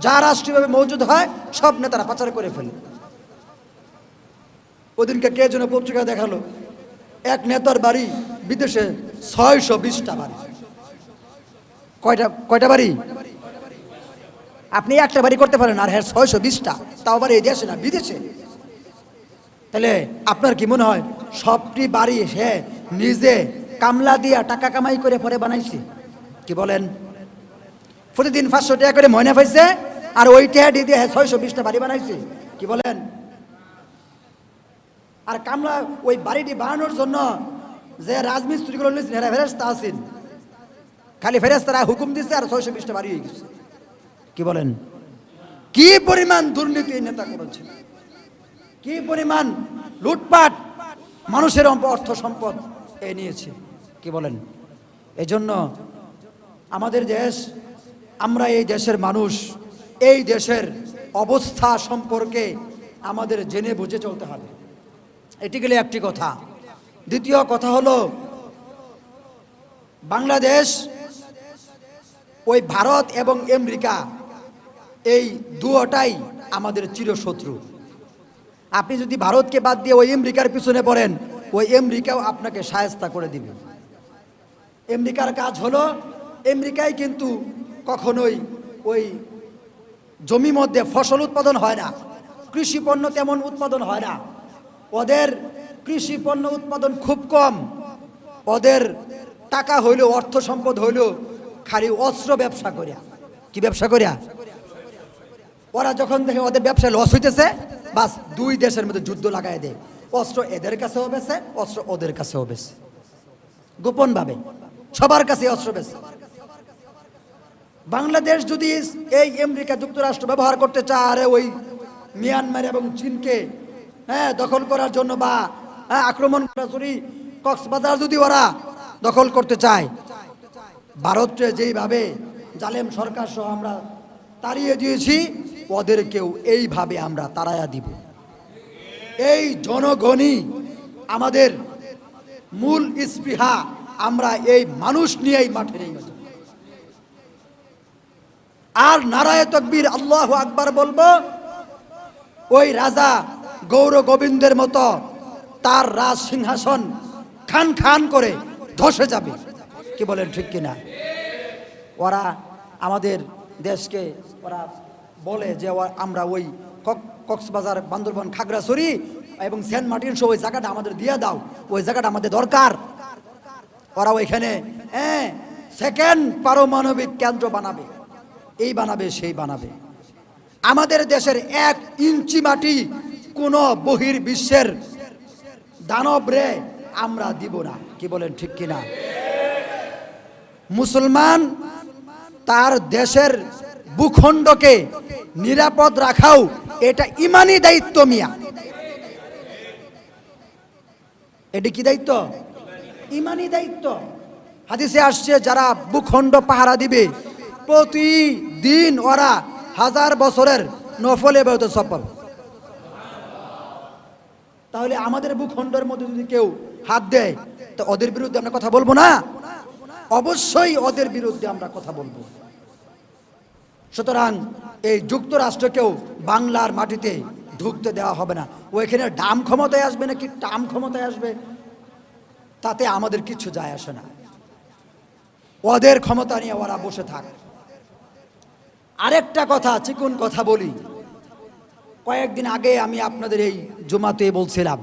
যা রাষ্ট্রীয়ভাবে মজুদ হয় সব নেতারা পাচার করে ফেলে। ওদিনকে কে যেন পত্রিকা দেখালো, এক নেতার বাড়ি বিদেশে 620টা বাড়ি। কয়টা বাড়ি? আপনি একটা বাড়ি করতে পারেন, আর হ্যাঁ 620টা, তাও আবার এই দেশে না, বিদেশে। তাহলে আপনার কি মনে হয় সবটি বাড়ি সে নিজে কামলা দিয়া টাকা কামাই করে পরে বানাইছে? কি বলেন? প্রতিদিন 500 টাকা করে ময়না পাইছে, আর ওই টাকা দিয়ে 620টা বাড়ি বানাইছে? কি বলেন? আর কামলা ওই বাড়িটি বানানোর জন্য যে রাজমিস্ত্রিগুলো নিয়েছেন, এরা ফেরেশতা আছেন, খালি ফেরেশতারা হুকুম দিচ্ছে, আর 620টা বাড়ি হয়ে গেছে। কি বলেন? কি পরিমাণ দুর্নীতি নেতা করেছে, কি পরিমাণ লুটপাট, মানুষের অর্থ সম্পদ এ নিয়েছে। কি বলেন? এজন্য আমাদের দেশ, আমরা এই দেশের মানুষ, এই দেশের অবস্থা সম্পর্কে আমাদের জেনে বুঝে চলতে হবে। এটি গেলে একটি কথা। দ্বিতীয় কথা হলো, বাংলাদেশ ওই ভারত এবং আমেরিকা এই দুটাই আমাদের চিরশত্রু। আপনি যদি ভারতকে বাদ দিয়ে ওই আমেরিকার পিছনে পড়েন, ওই আমেরিকাও আপনাকে শায়েস্তা করে দিবে। আমেরিকার কাজ হলো, আমেরিকায় কিন্তু কখনোই ওই জমি মধ্যে ফসল উৎপাদন হয় না, কৃষি পণ্য তেমন উৎপাদন হয় না, ওদের কৃষি পণ্য উৎপাদন খুব কম। ওদের টাকা হইল, অর্থ সম্পদ হইল খালি অস্ত্র ব্যবসা করিয়া। কি ব্যবসা করিয়া? ওরা যখন দেখে ওদের ব্যবসায় লস হইতেছে, বাস দুই দেশের মধ্যে যুদ্ধ লাগাই দেয়। অস্ত্র এদের কাছেও বেছে, অস্ত্র ওদের কাছেও বেছে, গোপন ভাবে সবার কাছে অস্ত্র বেছে। বাংলাদেশ যদি এই আমেরিকা যুক্তরাষ্ট্র ব্যবহার করতে চায়, আরে ওই মিয়ানমার এবং চীনকে দখল করার জন্য বা আক্রমণ সরাসরি কক্সবাজার যদি ওরা দখল করতে চায়, ভারতকে যেইভাবে জালেম সরকার সহ আমরা তাড়িয়ে দিয়েছি, ওদেরকেও এইভাবে আমরা তাড়াইয়া দিব। এই জনগণই আমাদের মূল স্পৃহা, আমরা এই মানুষ নিয়েই মাঠে নেমে যাব। আর নারায়ে তাকবীর আল্লাহু আকবার বলবো, ওই রাজা গৌর গোবিন্দের মতো তার রাজ সিংহাসন খান খান করে ধসে যাবে। কি বলেন, ঠিক কিনা? ওরা আমাদের দেশকে ওরা বলে যে আমরা ওই কক্সবাজার, বান্দরবান, খাগড়াছড়ি এবং সেন্ট মার্টিন সহ ওই জায়গাটা আমাদের দিয়ে দাও, ওই জায়গাটা আমাদের দরকার। ওরা ওইখানে সেকেন্ড পারমাণবিক কেন্দ্র বানাবে, এই বানাবে সেই বানাবে। আমাদের দেশের 1 ইঞ্চি মাটি কোন বহির বিশ্বের দানবরে আমরা দিব না। কি বলেন, ঠিক কিনা? মুসলমান তার দেশের ভূখণ্ডকে নিরাপদ রাখাও এটা ইমানি দায়িত্ব মিয়া। এটা কি দায়িত্ব? ইমানি দায়িত্ব। হাদিসে আসছে, যারা ভূখণ্ড পাহারা দিবে প্রতিদিন ওরা 1000 বছরের নফল ইবাদত সফল। তাহলে আমাদের ভূখণ্ডের মধ্যে যদি কেউ হাত দেয়, তো ওদের বিরুদ্ধে আমরা কথা বলবো না? অবশ্যই ওদের বিরুদ্ধে আমরা কথা বলবো। সুতরাং এই যুক্তরাষ্ট্রকেও বাংলার মাটিতে ঢুকতে দেওয়া হবে না। ওইখানে ডাম ক্ষমতায় আসবে নাকি টাম ক্ষমতায় আসবে, তাতে আমাদের কিচ্ছু যায় আসে না। ওদের ক্ষমতা নিয়ে ওরা বসে থাক। আরেকটা কথা, চিকুন কথা বলি। কয়েকদিন আগে আমি আপনাদের এই জুমাতে বলছিলাম,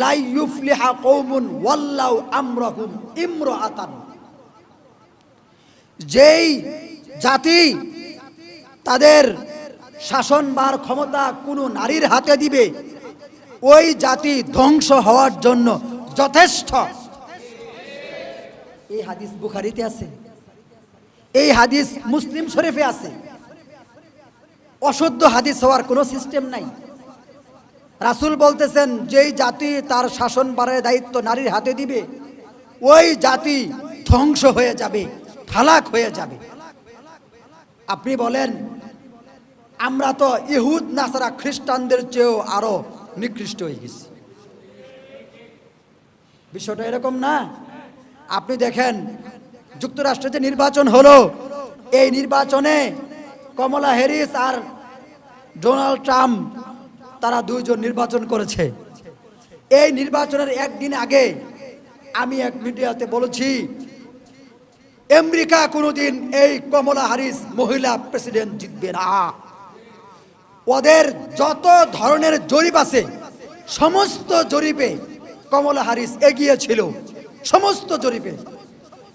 লা ইউফলিহা কওমুন ওয়াল্লাউ আমরাহুম ইমরাআতান। যেই জাতি তাদের শাসনভার ক্ষমতা কোনো নারীর হাতে দিবে, ওই জাতি ধ্বংস হওয়ার জন্য যথেষ্ট। এই হাদিস বুখারীতে আছে, এই হাদিস মুসলিম শরীফে আছে। অশুদ্ধ হাদিস হওয়ার কোনো সিস্টেম নাই। রাসূল বলতেছেন, যেই জাতি তার শাসনভারের দায়িত্ব নারীর হাতে দিবে, ওই জাতি ধ্বংস হয়ে যাবে, হালাক হয়ে যাবে। আপনি বলেন, আমরা তো ইহুদ নাসারা খ্রিস্টানদের চেয়েও আরো নিকৃষ্ট হয়ে গেছি। বিষয়টা এরকম না? আপনি দেখেন, যুক্তরাষ্ট্রে যে নির্বাচন হলো, এই নির্বাচনে কমলা হ্যারিস আর ডোনাল্ড ট্রাম্প, তারা দুইজন নির্বাচন করেছে। এই নির্বাচনের একদিন আগে আমি এক মিডিয়াতে বলেছি, আমেরিকা কোনোদিন এই কমলা হ্যারিস মহিলা প্রেসিডেন্ট জিতবে না। ওদের যত ধরনের জরিপ আছে, সমস্ত জরিপে কমলা হ্যারিস এগিয়ে ছিল, সমস্ত জরিপে।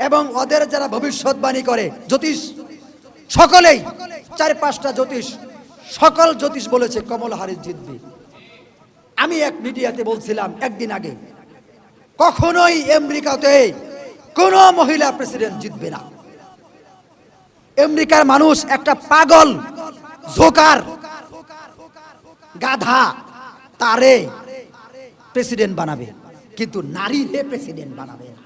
এবং ওদের যারা ভবিষ্যৎবাণী করে জ্যোতিষ, সকলেই 4-5টা জ্যোতিষ, সকল জ্যোতিষ বলেছে কমলা হ্যারিস জিতবে। আমি এক মিডিয়াতে বলছিলাম একদিন আগে, কখনোই আমেরিকাতে কোনো মহিলা প্রেসিডেন্ট জিতবে না। আমেরিকার মানুষ একটা পাগল, জোকার, গাধা, তারে প্রেসিডেন্ট বানাবে, কিন্তু নারীরে প্রেসিডেন্ট বানাবে না।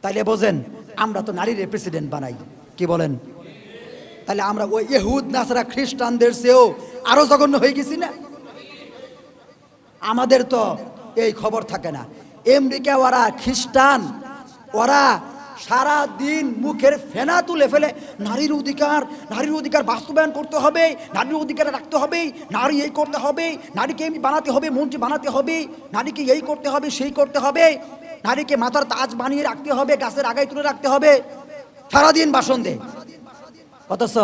তাইলে বোঝেন, আমরা তো নারীরে প্রেসিডেন্ট বানাই। কি বলেন? তাহলে আমরা ওই ইহুদ নাসারা খ্রিস্টানদের চেয়েও আরো জঘন্য হয়ে গেছি না? আমাদের তো এই খবর থাকে না। আমেরিকা ওরা খ্রিস্টান, ওরা সারা দিন মুখের ফেনা তুলে ফেলে নারীর অধিকার বাস্তবায়ন করতে হবে, নারীর অধিকার রাখতে হবে, নারী এই করতে হবে, নারীকে এমনি বানাতে হবে, মন্ত্রী বানাতে হবে, নারীকে এই করতে হবে, সেই করতে হবে, নারীকে মাথার তাজ বানিয়ে রাখতে হবে, গাছের আগায় তুলে রাখতে হবে, সারাদিন ভাষণ দেয়। অথচ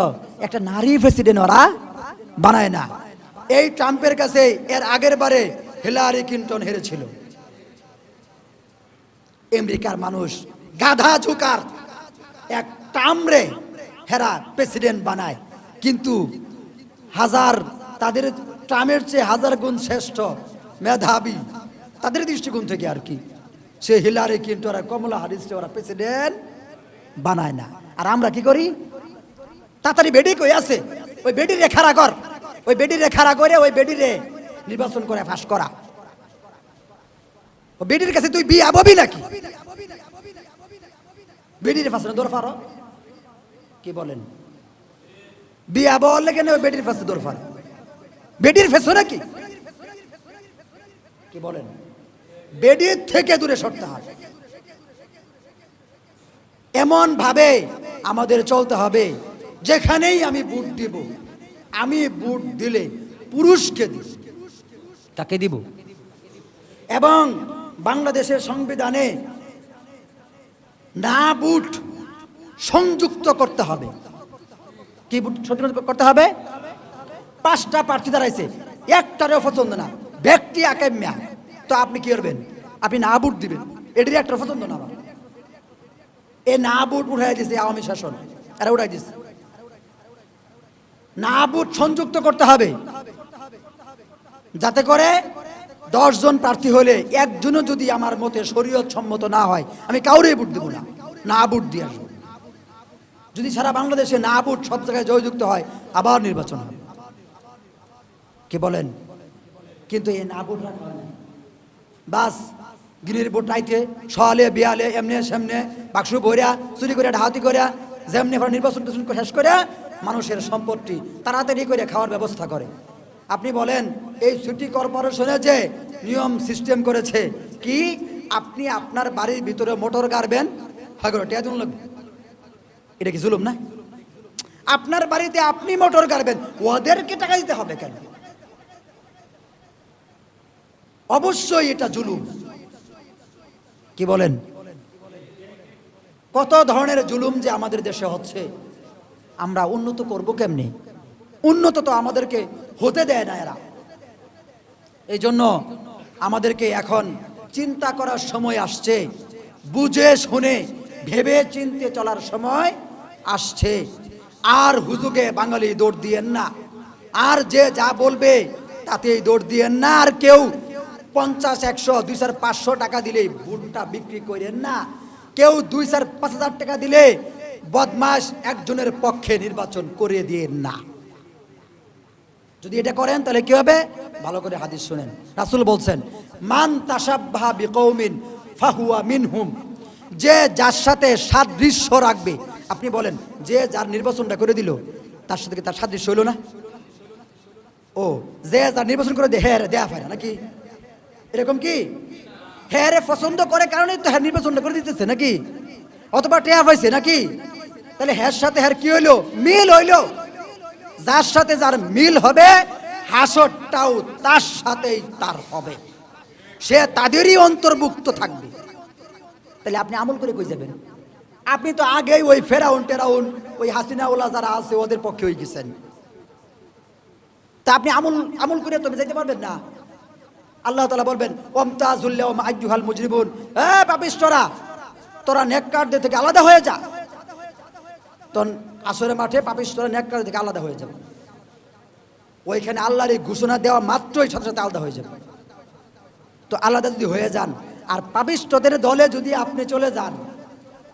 একটা নারী প্রেসিডেন্ট ওরা বানায় না। এই ট্রাম্পের কাছে এর আগের বারে হিলারি ক্লিনটন হেরেছিল। আমেরিকার মানুষ গাধা ঝুকার এক ট্রাম্পরে হেরা প্রেসিডেন্ট বানায়, কিন্তু তাদের ট্রাম্পের চেয়ে হাজার গুণ শ্রেষ্ঠ মেধাবী তাদের দৃষ্টিকোণ থেকে আর কি, সে হিলারি ক্লিনটন আর কমলা হ্যারিসকে ওরা প্রেসিডেন্ট বানায় না। আর আমরা কি করি? তাড়াতাড়ি বেডি কই আছে, ওই বেডি রে খাড়া কর, ওই বেডি রে খাড়া করে ওই বেডি রে নির্বাচন করে ফাঁস করা। ও বেডির কাছে তুই বিয়া ববি নাকি? বেডির ফাঁসে দৌড় ফারো, কি বলেন? বিয়া বললে কেন ওই বেডির ফাঁসে দৌড় ফারো? বেডির ফেসো নাকি? কি বলেন? বেডির থেকে দূরে সরতে হয়। এমন ভাবে আমাদের চলতে হবে, যেখানেই আমি ভোট দিব, আমি ভোট দিলে পুরুষকে দিব। তাকে দিব। এবং বাংলাদেশের সংবিধানে না ভোট সংযুক্ত করতে হবে। কি ভোট সংযুক্ত করতে হবে? 5টা প্রার্থী দাঁড়াইছে, একটারও পছন্দ না, ব্যক্তি একাম্যা, তো আপনি কি করবেন? আপনি না ভোট দিবেন, এটির একটা পছন্দ না। এ না ভোট উঠাই দিছে আওয়ামী শাসন, এরা উঠাই দিছে। না ভোট সংযুক্ত করতে হবে, যাতে করে 10 জন প্রার্থী হলে একজনও যদি আমার মতে শরীয়ত সম্মত না হয়, আমি কাউরেই ভোট দেব না, না ভোট দিয়ে আসবো। যদি সারা বাংলাদেশে না ভোট সব জায়গায় জয়যুক্ত হয়, আবার নির্বাচন হবে। কি বলেন? কিন্তু এই না ভোট রাখা হয় না, বাস গিরির ভোট রাইতে সলে বিয়ালে এমনে সেমনে বাক্স ভরিয়া চুরি করে ডাহাতি করে যেমনি নির্বাচন শেষ করে মানুষের সম্পত্তি তাড়াতাড়ি করে খাওয়ার ব্যবস্থা করে। আপনি বলেন এই সিটি কর্পোরেশনে যে নিয়ম সিস্টেম করেছে, কি আপনি আপনার বাড়ির ভিতরে মোটর গাড়বেন, এটা কি জুলুম না? আপনার বাড়িতে আপনি মোটর গাড়বেন, ওদেরকে টাকা দিতে হবে কেন? অবশ্যই এটা জুলুম। কি বলেন? কত ধরনের জুলুম যে আমাদের দেশে হচ্ছে, আমরা উন্নত করব কেমনে? উন্নত তো আমাদেরকে হতে দেয় না এরা। এই জন্য আমাদেরকে এখন চিন্তা করার সময় আসছে, বুঝে শুনে ভেবে চিন্তে চলার সময় আসছে। আর হুজুগে বাঙালি দৌড় দিয়েন না, আর যে যা বলবে তাতেই দৌড় দিয়েন না। আর কেউ 50, 100, 200, 500 টাকা দিলেই ভোটটা বিক্রি করেন না। কেউ 2,000, 5,000 টাকা দিলে বদমাশ একজনের পক্ষে নির্বাচন করে দিয়েন না। যদি এটা করেন তাহলে কি হবে? ভালো করে হাদিস শুনেন। রাসূল বলছেন, মান তাশাব্বাহা বিকৌমিন ফাহুয়া মিনহুম। যে যার সাথে সাদৃশ্য রাখবে। আপনি বলেন, যে যার নির্বাচনটা করে দিল তার সাথে কি তার সাদৃশ্য হইল না? ও যে যার নির্বাচন করে দেয়, হ্যাঁ দেয়া হয় না নাকি? এরকম কি? হ্যাঁ রে পছন্দ করে কারণে তো হ্যাঁ নির্বাচনটা করে দিতেছে নাকি? অথবা টেয়া পাইছে নাকি? তাহলে হ্যার সাথে হ্যার কি হইলো? মিল হইলো। যার সাথে যার মিল হবে, হাসরটাও তার সাথেই তার হবে, সে তাদেরই অন্তর্ভুক্ত থাকবে। তাহলে আপনি আমল করে কই যাবেন? আপনি তো আগেই ওই ফেরাউন টেরাউন ওই হাসিনা ওলা যারা আছে ওদের পক্ষে হয়ে গেছেন। তা আপনি আমল করে তবে যেতে পারবেন না। আল্লাহ তাআলা বলবেন, ওমতাজুল ইয়াওমা আইয়ুহাল মুজরিমুন, এ পাপিষ্ঠরা তোরা নেককারদের থেকে আলাদা হয়ে যা। তখন আসরের মাঠে পাপিষ্ঠরা নেককারদের থেকে আলাদা হয়ে যাবে। ওইখানে আল্লাহর এই ঘোষণা দেওয়া মাত্রই সাথে সাথে আলাদা হয়ে যাবে। তো আলাদা যদি হয়ে যান আর পাপিষ্ঠদের দলে যদি আপনি চলে যান,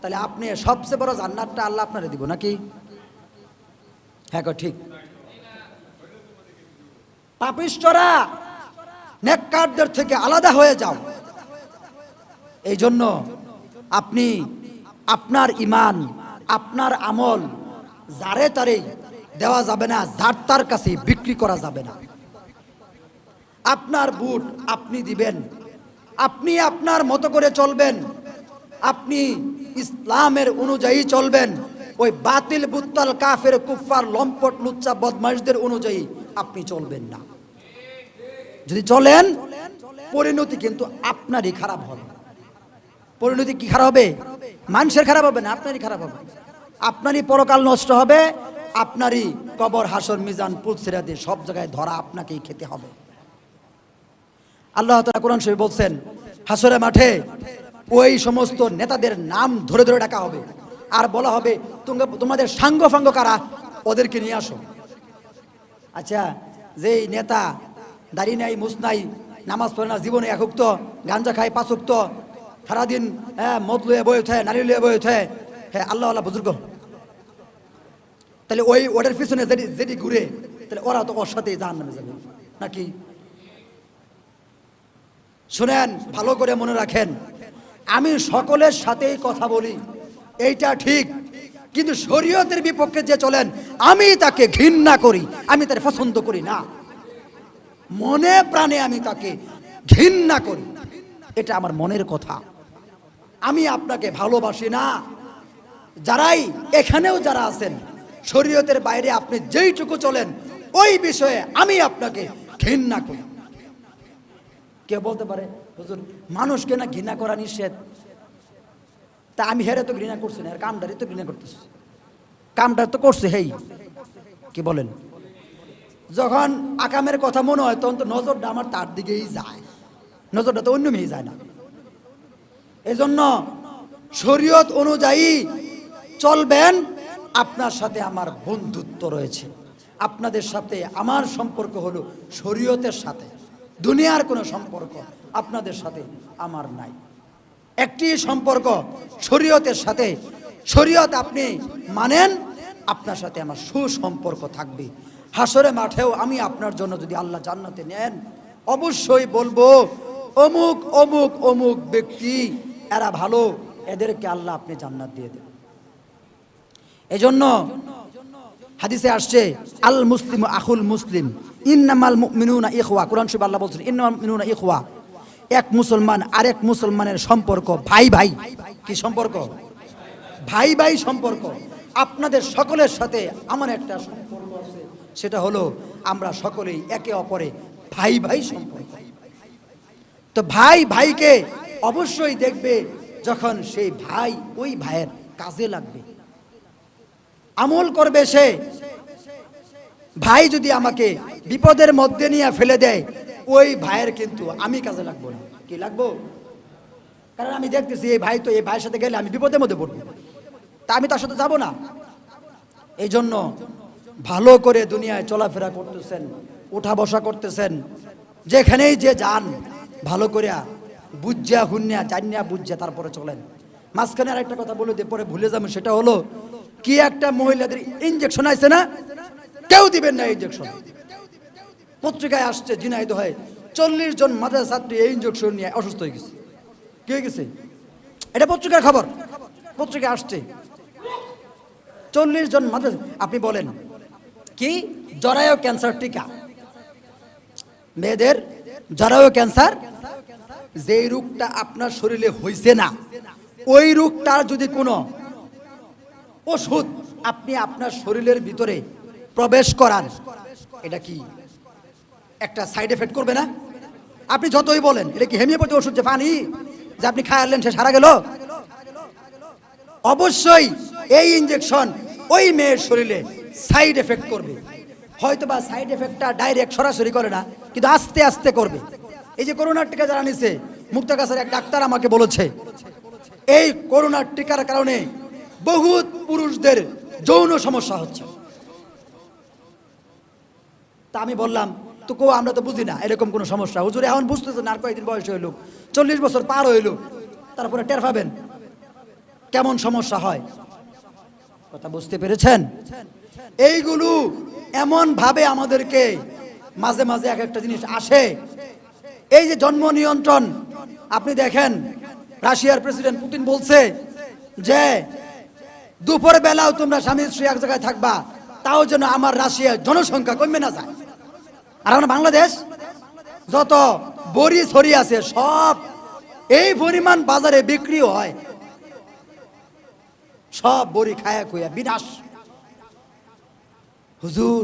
তাহলে আপনি সবচেয়ে বড় জান্নাতটা আল্লাহ আপনারে দিব নাকি? হ্যাঁ ঠিক। পাপিষ্ঠরা নেককারদের থেকে আলাদা হয়ে যাও। এই জন্য আপনি আপনার ঈমান, আপনার আমল যারে তারে দেওয়া যাবে না, যার তার কাছে বিক্রি করা যাবে না। আপনার ভোট আপনি দিবেন, আপনি আপনার মতো করে চলবেন, আপনি ইসলামের অনুযায়ী চলবেন, ওই বাতিল বুত্তাল কাফের কুফফার লম্পট লুচ্চা বদমাইশদের অনুযায়ী আপনি চলবেন না। যদি চলেন পরিণতি কিন্তু আপনারই খারাপ হবে। পরিণতি কি খারাপ হবে? মানুষের খারাপ হবে না, আপনারই খারাপ হবে। আপনারই পরকাল নষ্ট হবে, আপনারই কবর হাসর মিজান পুলসিরাতে সব জায়গায় ধরা আপনাকেই খেতে হবে। আল্লাহ তাআলা কোরআন শরীফে বলছেন, হাসরের মাঠে ওই সমস্ত নেতাদের নাম ধরে ধরে ডাকা হবে, আর বলা হবে তোমাদের সাঙ্গ ফাঙ্গ কারা, ওদেরকে নিয়ে আসো। আচ্ছা, যেই নেতা দাড়ি নাই, মুছ নাই, নামাজ পড়ে না, জীবনে এক উক্ত, গাঞ্জা খায় 5 উক্ত, সারাদিন মদ লুয়ে বয়ে উঠে, নারী লুয়ে বয়ে উঠে, হ্যাঁ আল্লাহ আল্লাহ বুজুর্গ, তাহলে ওই ওদের পিছনে যেটি ঘুরে, তাহলে ওরা তো ওর সাথেই জাহান্নামে যাবে নাকি? শুনেন, ভালো করে মনে রাখেন, আমি সকলের সাথেই কথা বলি, এইটা ঠিক, কিন্তু শরীয়তের বিপক্ষে যে চলেন আমি তাকে ঘৃণা করি, আমি তার পছন্দ করি না, মনে প্রাণে আমি তাকে ঘৃণা করি, এটা আমার মনের কথা। আমি আপনাকে ভালোবাসি না। যারাই এখানেও যারা আছেন, শরীয়তের বাইরে আপনি যেইটুকু চলেন ওই বিষয়ে আমি আপনাকে ঘৃণা করি। কে বলতে পারে হুজুর মানুষকে না ঘৃণা করা নিষেধ? তা আমি হেরে তো ঘৃণা করছি না, কামটারই তো ঘৃণা করতেছি, কামটা তো করছে। হেই কি বলেন? যখন আকামের কথা মনে হয় তখন তো নজরটা আমার তার দিকেই যায়, নজরটা তো অন্য মেয়ে যায় না। এজন্য শরীয়ত অনুযায়ী চলবেন। আপনার সাথে আমার বন্ধুত্ব রয়েছে, আপনাদের সাথে আমার সম্পর্ক হলো শরীয়তের সাথে, দুনিয়ার কোনো সম্পর্ক আপনাদের সাথে আমার নাই। একটি সম্পর্ক শরীয়তের সাথে, শরীয়ত আপনি মানেন, আপনার সাথে আমার সুসম্পর্ক থাকবে। হাসরে মাঠেও আমি আপনার জন্য যদি আল্লাহ জান্নাতে নেন, অবশ্যই বলবো অমুক অমুক অমুক ব্যক্তি এরা ভালো, এদেরকে আল্লাহ আপনি জান্নাত দিয়ে দেন। এজন্য হাদিসে আসছে আল মুসলিম আখুল মুসলিম, ইন্নামাল মুমিনুনা ইখওয়া। কোরআন শরীফে আল্লাহ বলছেন ইন্নামাল মুমিনুনা ইখওয়া, এক মুসলমান আরেক মুসলমানের সম্পর্ক ভাই ভাই। কি সম্পর্ক? ভাই ভাই সম্পর্ক। আপনাদের সকলের সাথে আমার একটা সম্পর্ক আছে, সেটা হলো আমরা সকলেই একে অপরে ভাই ভাই সম্পর্ক। তো ভাই ভাইকে অবশ্যই দেখবে যখন সেই ভাই ওই ভাইয়ের কাজে লাগবে, আমল করবে সে। ভাই যদি আমাকে বিপদের মধ্যে নিয়ে ফেলে দেয়, ওই ভাইয়ের কিন্তু আমি কাজে লাগবো না। কি লাগবো? কারণ আমি দেখতেছি এই ভাই তো, এই ভাইয়ের সাথে গেলে আমি বিপদের মধ্যে পড়বো, তা আমি তার সাথে যাব না। এই জন্য ভালো করে দুনিয়ায় চলাফেরা করতেছেন, উঠা বসা করতেছেন, যেখানেই যে যান ভালো করে বুঝা হুন্যা জানিয়া বুঝা তারপরে চলেন। মাঝখানে আর একটা কথা বলে দিয়ে পরে ভুলে যাবেন, সেটা হলো কি একটা মহিলাদের ইনজেকশন আছে না, কেউ দিবেন না ইনজেকশন। পত্রিকায় আসছে ঝিনাইদহে 40 জন মাদ্রাসা ছাত্রী এই ইনজেকশন নিয়ে অসুস্থ হয়ে গেছে। কি হয়ে গেছে? এটা পত্রিকার খবর, পত্রিকায় আসছে 40 জন মাদ্রাসা। আপনি বলেন কি জরায়ু ক্যান্সার টিকা, মেয়েদের জরায়ু ক্যান্সার, যে রোগটা আপনার শরীরে হইছে না, ওই রোগটার যদি কোনো ওষুধ আপনি আপনার শরীরের ভিতরে প্রবেশ করান, এটা কি একটা সাইড এফেক্ট করবে না? আপনি যতই বলেন এটা কি হোমিওপ্যাথি ওষুধ যে পানি যে আপনি খাইলেন সে সারা গেল? অবশ্যই এই ইনজেকশন ওই মেয়ের শরীরে সাইড এফেক্ট করবে। হয়তো বা সাইড এফেক্টটা ডাইরেক্ট সরাসরি করে না, কিন্তু আস্তে আস্তে করবে। এই যে করোনার টিকা যারা নিছে, মুক্তাগাছার এক ডাক্তার আমাকে বলেছে এই করোনার টিকার কারণে বহুত পুরুষদের যৌন সমস্যা হচ্ছে। তা আমি বললাম তো আমরা তো বুঝি না এরকম কোনো সমস্যা। হুজুর এখন বুঝতেছে না, আর কয়েকদিন বয়স হইল, 40 বছর পার হইল, তারপরে টের পাবেন কেমন সমস্যা হয়। কথা বুঝতে পেরেছেন? এইগুলো এমন ভাবে আমাদেরকে মাঝে মাঝে এক একটা জিনিস আসে। এই যে জন্ম নিয়ন্ত্রণ, আপনি দেখেন রাশিয়ার প্রেসিডেন্ট পুতিন বলছে যে দুপুর বেলাও তোমরা স্বামী স্ত্রী এক জায়গায় থাকবা, তাও যেন আমার রাশিয়ার জনসংখ্যা কমে না যায়। আর আমরা বাংলাদেশ যত বড়ি ছড়ি আছে সব এই পরিমাণ বাজারে বিক্রি হয়, সব বড়ি খায়া খুয়া বিনাশ। হুজুর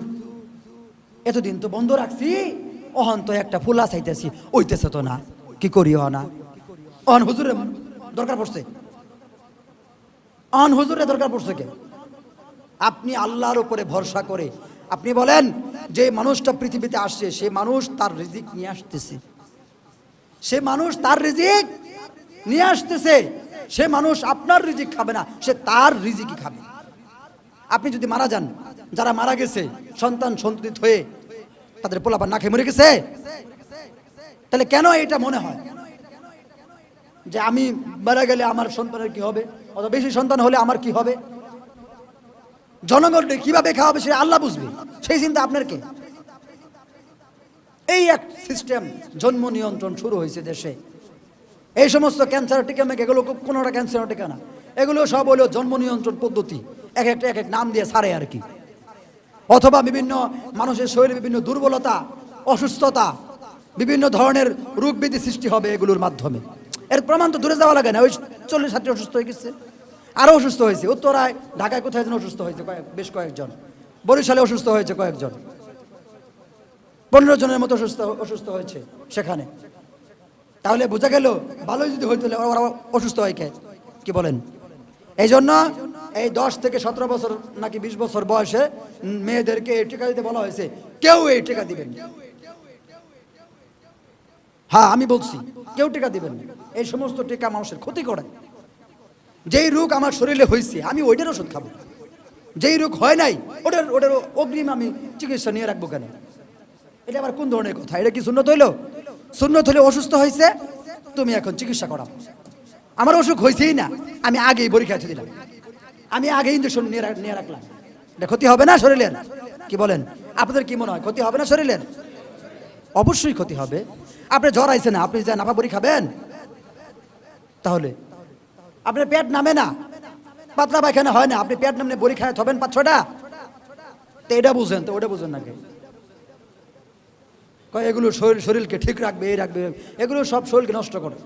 এতদিন তো বন্ধ রাখছি, অহন তো একটা ফুলা চাইতেছি, ওইতেছে তো না, কি করি না? অহন হুজুরের দরকার পড়ছে, অহন হুজুরের দরকার পড়ছে কে? আপনি আল্লাহর উপরে ভরসা করে আপনি বলেন যে মানুষটা পৃথিবীতে আসছে, সে মানুষ তার রিজিক নিয়ে আসতেছে, সে মানুষ তার রিজিক নিয়ে আসতেছে, সে মানুষ আপনার রিজিক খাবে না, সে তার রিজিকই খাবে। আপনি যদি মারা যান, যারা মারা গেছে সন্তান সন্ততি হয়ে তাদের পোলাপান না খেয়ে মরে গেছে, তাহলে কেন এটা মনে হয় যে আমি মারা গেলে আমার সন্তানের কি হবে, অত বেশি সন্তান হলে আমার কি হবে? জনগণ কিভাবে খাওয়াবে সে আল্লাহ বুঝবে, সেই চিন্তা আপনার কে? এই এক সিস্টেম জন্ম নিয়ন্ত্রণ শুরু হয়েছে দেশে। এই সমস্ত ক্যান্সার টিকা মেকে, এগুলো কোনোটা ক্যান্সার টিকা না, এগুলো সব হলো জন্ম নিয়ন্ত্রণ পদ্ধতি, এক একটা এক এক নাম দিয়ে ছাড়ে আর কি। অথবা বিভিন্ন মানুষের শরীরে বিভিন্ন দুর্বলতা, অসুস্থতা, বিভিন্ন ধরনের রোগ ব্যাধি সৃষ্টি হবে এগুলোর মাধ্যমে। এর প্রমাণ তো দূরে যাওয়া লাগে না, ওই 40 ছাত্রী অসুস্থ হয়ে গেছে, আরও অসুস্থ হয়েছে, উত্তরায় ঢাকায় কোথায় যেন অসুস্থ হয়েছে বেশ কয়েকজন, বরিশালে অসুস্থ হয়েছে কয়েকজন, 15 জনের মতো অসুস্থ হয়েছে সেখানে। তাহলে বোঝা গেল ভালোই যদি হইতো ওরা অসুস্থ হয় কে? কি বলেন? এই জন্য এই 10 থেকে 17 বছর নাকি 20 বছর বয়সে মেয়েদেরকে এই টিকা দিতে বলা হয়েছে, কেউ এই টিকা দিবেন। হ্যাঁ আমি বলছি কেউ টিকা দিবেন, এই সমস্ত টিকা মানুষের ক্ষতি করে। যেই রোগ আমার শরীরে হয়েছে আমি ওইটার ওষুধ খাবো, যেই রোগ হয় নাই ওটার অগ্রিম আমি চিকিৎসা নিয়ে রাখবো কেন? এটা আবার কোন ধরনের কথা? এটা কি সুন্নত হইল? সুন্নত হলে অসুস্থ হয়েছে তুমি এখন চিকিৎসা করাও। আমার অসুখ হয়েছেই না, আমি আগেই পরীক্ষা দিলাম, আমি আগে ইঞ্জেকশন নিয়ে রাখলাম, এটা ক্ষতি হবে না শরীরের? কি বলেন? আপনাদের কি মনে হয় ক্ষতি হবে না শরীরের? অবশ্যই ক্ষতি হবে। আপনি জ্বর আইছে না, আপনি যা নাফা বড়ি খাবেন, তাহলে আপনার পেট নামে না, পাতলা পায়খানা হয় না, আপনি পেট নামলে বড়ি খায় হবেন 5-6টা, তো এটা বুঝেন, তো ওটা বুঝেন নাকি? এগুলো শরীরকে ঠিক রাখবে, এই রাখবে, এগুলো সব শরীরকে নষ্ট করে।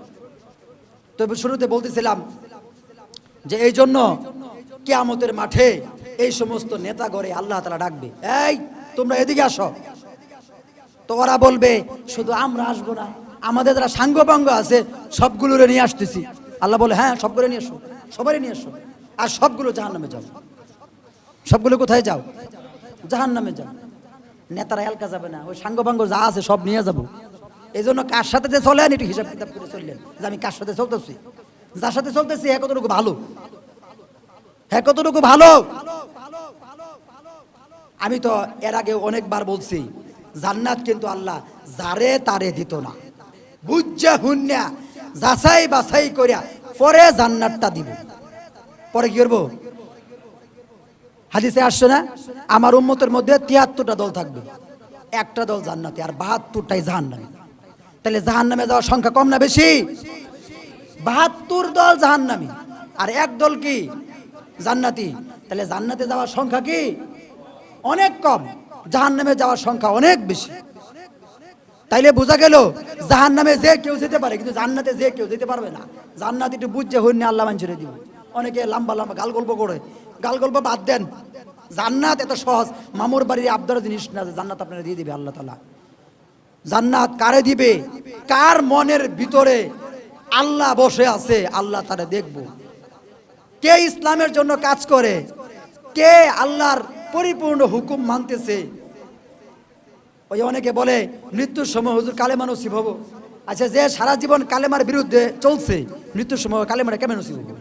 তবে শুরুতে বলতেছিলাম যে এই জন্য কিয়ামতের মাঠে এই সমস্ত নেতা গড়ে আল্লাহ তাআলা ডাকবে, এই তোমরা এদিকে আসো। তো ওরা বলবে শুধু আমরা আসবো না, আমাদের যারা সাঙ্গপাঙ্গ আছে সবগুলোরে নিয়ে আসতেছি। আল্লাহ বলে হ্যাঁ সবগুলো নিয়ে এসো, সবারই নিয়ে এসো, আর সবগুলো জাহান্নামে যাও। সবগুলো কোথায় যাও? জাহান্নামে যাও। নেতারা এলকা যাবে না, ওই সাঙ্গপাঙ্গ যা আছে সব নিয়ে যাবো। এই জন্য কার সাথে যে চলেন একটু হিসাব কিতাব করে চললেন, যে আমি কার সাথে চলতেছি, যার সাথে চলতেছি হ্যাঁ কতটুকু ভালো, হ্যাঁ কতটুকু ভালো। আমি তো এর আগে অনেকবার বলছি, জান্নাত কিন্তু আল্লাহ যারে তারে দিত না, বুঝা হুন্যা যাচাই বাছাই করিয়া পরে জান্নাতটা দিব। পরে কি করবো? হাদিসে আসছে না, আমার উম্মতের মধ্যে 73টা দল থাকবে, একটা দল জান্নাতি আর 72টাই জাহান্নামী। তাহলে জাহান্নামে যাওয়ার সংখ্যা কম না বেশি? 72 দল জাহান্নামী আর এক দল কি জান্নাতি। তাহলে জান্নাতে যাওয়ার সংখ্যা কি অনেক কম, জাহান্নামে যাওয়ার সংখ্যা অনেক বেশি। তাইলে বোঝা গেল জাহান্নামে যে কেউ যেতে পারে, কিন্তু জান্নাতে যে কেউ যেতে পারবে না। জান্নাত একটু বুঝছে হইনি আল্লাহ মানুষের দিব। অনেকে লম্বা লম্বা গাল গল্প করে, গাল গল্প বাদ দেন। জান্নাত এত সহজ, মামুর বাড়ির আবদার জিনিস না, জান্নাত আপনারা দিয়ে দিবে আল্লাহ তাআলা। জান্নাত কারে দিবে? কার মনের ভিতরে আল্লাহ বসে আছে, আল্লাহ তারে দেখবো। কে ইসলামের জন্য কাজ করে, কে আল্লাহর পরিপূর্ণ হুকুম মানতেছে। ওই অনেকে বলে মৃত্যুর সময় হুজুর কালেমা নসিব হবো। আচ্ছা, যে সারা জীবন কালেমার বিরুদ্ধে চলছে, মৃত্যুর সময় কালেমাটা কেমন নসিব হবে?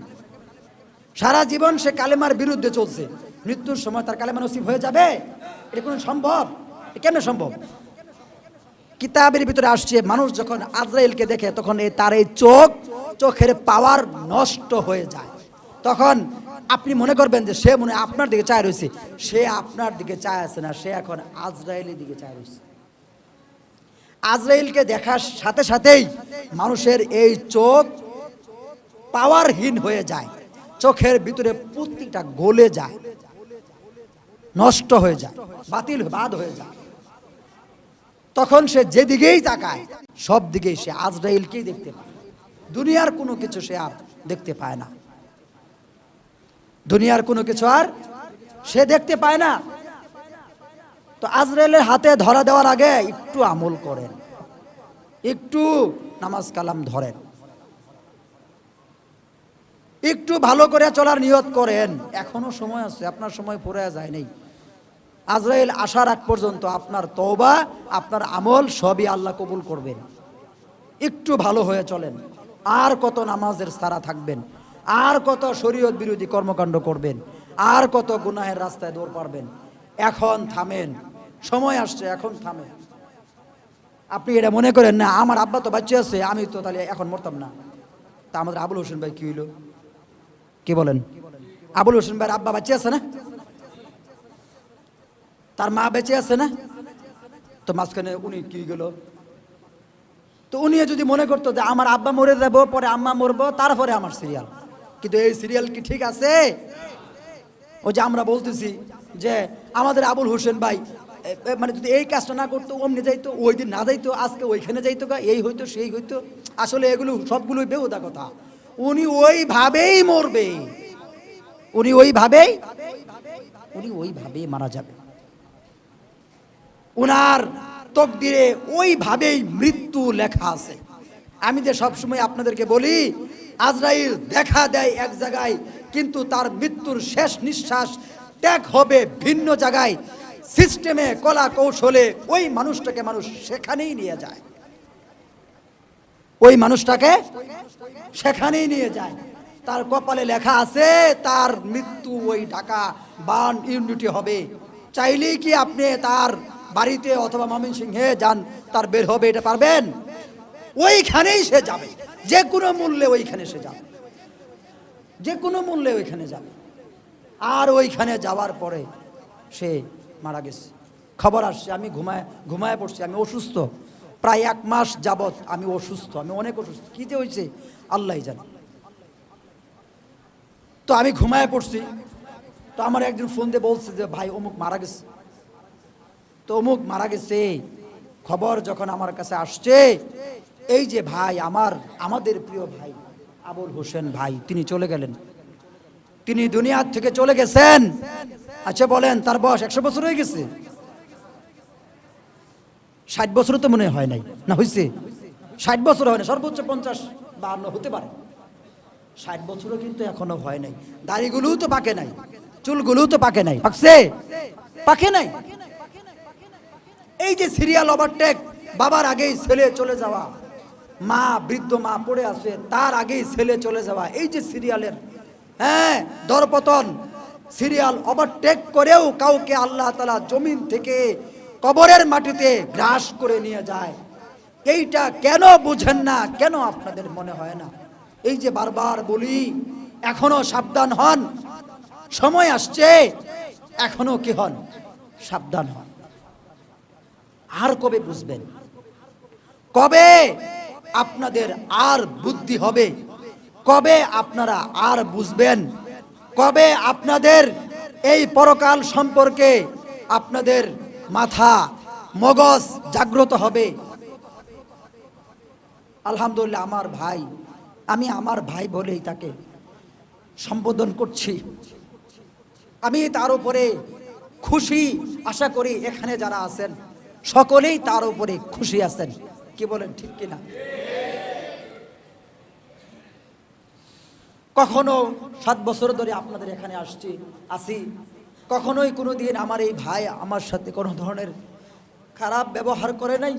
সারা জীবন সে কালেমার বিরুদ্ধে চলছে, মৃত্যুর সময় তার কালেমা নসিব হয়ে যাবে? এটা কোনো সম্ভব? কেন সম্ভব? কিতাবের ভিতরে আসছে, মানুষ যখন আজরাইলকে দেখে তখন তার এই চোখের পাওয়ার নষ্ট হয়ে যায়। তখন আপনি মনে করবেন যে সে মনে আপনার দিকে চায় রয়েছে, সে আপনার দিকে চায় আছে না, সে এখন আজরাইলের দিকে চায় রয়েছে। আজরাইলকে দেখার সাথে সাথেই মানুষের এই চোখ পাওয়ারহীন হয়ে যায়, চোখের ভিতরে প্রতিটা গলে যায়, নষ্ট হয়ে যায়, বাদ হয়ে যায়। তখন সে যেদিকেই তাকায় সব দিকেই সে আজরাইলকেই দেখতে পায়, দুনিয়ার কোনো কিছু সে আর দেখতে পায় না। দুনিয়ার কোনো কিছু আর সে দেখতে পায় না। তো আজরাইলের হাতে ধরা দেওয়ার আগে একটু আমল করেন, একটু নামাজ কালাম ধরেন, একটু ভালো করে চলার নিয়ত করেন। এখনো সময় আছে, আপনার সময় ফুরিয়ে যায় নাই। আজরাইল আসার আগ পর্যন্ত আপনার তওবা, আপনার আমল সবই আল্লাহ কবুল করবেন। একটু ভালো হয়ে চলেন। আর কত নামাজের সারা থাকবেন, আর কত শরীয়ত বিরোধী কর্মকাণ্ড করবেন, আর কত গুনাহের রাস্তায় দৌড় পারবেন। এখন থামেন, সময় আসছে, এখন থামেন। আপনি এটা মনে করেন না আমার আব্বা তো বাচ্চা আছে, আমি তো তাহলে এখন মরতাম না। তা আমাদের আবুল হোসেন ভাই কি হইল, কি বলেন? আবুল হোসেন ভাইয়ের আব্বা বাচ্চা আছে না? তার মা বেঁচে আছে না? তো মাঝখানে উনি কি গেল? তো উনি যদি মনে করতো যে আমার আব্বা মরে যাবো, পরে আম্মা মরবো, তারপরে আমার সিরিয়াল, কিন্তু এই সিরিয়াল কি ঠিক আছে? ওই যে আমরা বলতেছি যে আমাদের আবুল হোসেন ভাই মানে যদি এই কাজটা না করতো, অমনি যাইতো, ওই দিন না যাইতো, আজকে ওইখানে যাইতো, এই হইতো সেই হইতো। আসলে এগুলো সবগুলোই বেহুদা কথা। উনি ওইভাবেই মরবে, উনি ওইভাবেই মারা যাবে। উনার তকদিরে ওইভাবেই মৃত্যু লেখা আছে। আমি যে সবসময় আপনাদেরকে বলি, আজরাইল দেখা দেয় এক জায়গায়, কিন্তু তার মৃত্যুর শেষ নিঃশ্বাস ত্যাগ হবে ভিন্ন জায়গায়। সিস্টেমে, কলা কৌশলে ওই মানুষটাকে মানুষ সেখানেই নিয়ে যায়, ওই মানুষটাকে সেখানেই নিয়ে যায়। তার কপালে লেখা আছে তার মৃত্যু ওই ঢাকা বার্ন ইউনিটি হবে। চাইলেই কি আপনি তার বাড়িতে অথবা ময়মনসিংহে যান, তার বের হবে এটা পারবেন? ওইখানেই সে যাবে, যে কোনো মূল্যে ওইখানে সে যাবে, যে কোনো মূল্যে ওইখানে যাবে। আর ওইখানে যাওয়ার পরে সে মারা গেছে। খবর আসছে, আমি ঘুমায় পড়ছি, আমি অসুস্থ, প্রায় 1 মাস যাবত আমি অসুস্থ, আমি অনেক অসুস্থ। কি যে হয়েছে আল্লাহই জানে। তো আমি ঘুমায় পড়ছি, তো আমার একজন ফোন দিয়ে বলছে যে ভাই অমুক মারা গেছে। তো অমুক মারা গেছে খবর যখন আমার কাছে আসছে, এই যে ভাই আমাদের প্রিয় ভাই আবুল হোসেন ভাই, তিনি চলে গেলেন, তিনি দুনিয়ার থেকে চলে গেছেন। আচ্ছা বলেন, তার বয়স 100 বছর হয়ে গেছে? 60 বছরও তো মনে হয় নাই, না হয়েছে? 60 বছর হয় না, সর্বোচ্চ 50-52 হতে পারে। 60 বছরও কিন্তু এখনো হয় নাই। দাড়িগুলোও তো পাকে নাই, চুলগুলোও তো পাকে নাই। পাকছে? পাকে নাই। এই যে সিরিয়াল ওভারটেক, বাবার আগেই ছেলে চলে যাওয়া, মা বৃদ্ধ মা পড়ে আছে, তার আগেই ছেলে চলে যাওয়া, এই যে সিরিয়ালের দরপতন, সিরিয়াল ওভারটেক করেও কাউকে আল্লাহ তাআলা জমিন থেকে কবরের মাটিতে গ্রাস করে নিয়ে যায়। এইটা কেন বুঝেন না? কেন আপনাদের মনে হয় না? এই যে বারবার বলি, এখনো সাবধান হন, সময় আসছে, এখনো কি হন? সাবধান হন। আর কবে বুঝবেন? কবে আপনাদের আর বুদ্ধি হবে? কবে আপনারা আর বুঝবেন? কবে আপনাদের এই পরকাল সম্পর্কে আপনাদের মাথা মগজ জাগ্রত হবে? আলহামদুলিল্লাহ, আমার ভাই, আমি আমার ভাই বলেই তাকে সম্বোধন করছি। আমি তার উপরে খুশি, আশা করি এখানে যারা আছেন সকলেই তার উপরে খুশি আছেন। কি বলেন, ঠিক কিনা? কখনো 7 বছর ধরে আপনাদের এখানে আসি, কখনোই কোনোদিন আমার এই ভাই আমার সাথে কোনো ধরনের খারাপ ব্যবহার করে নাই।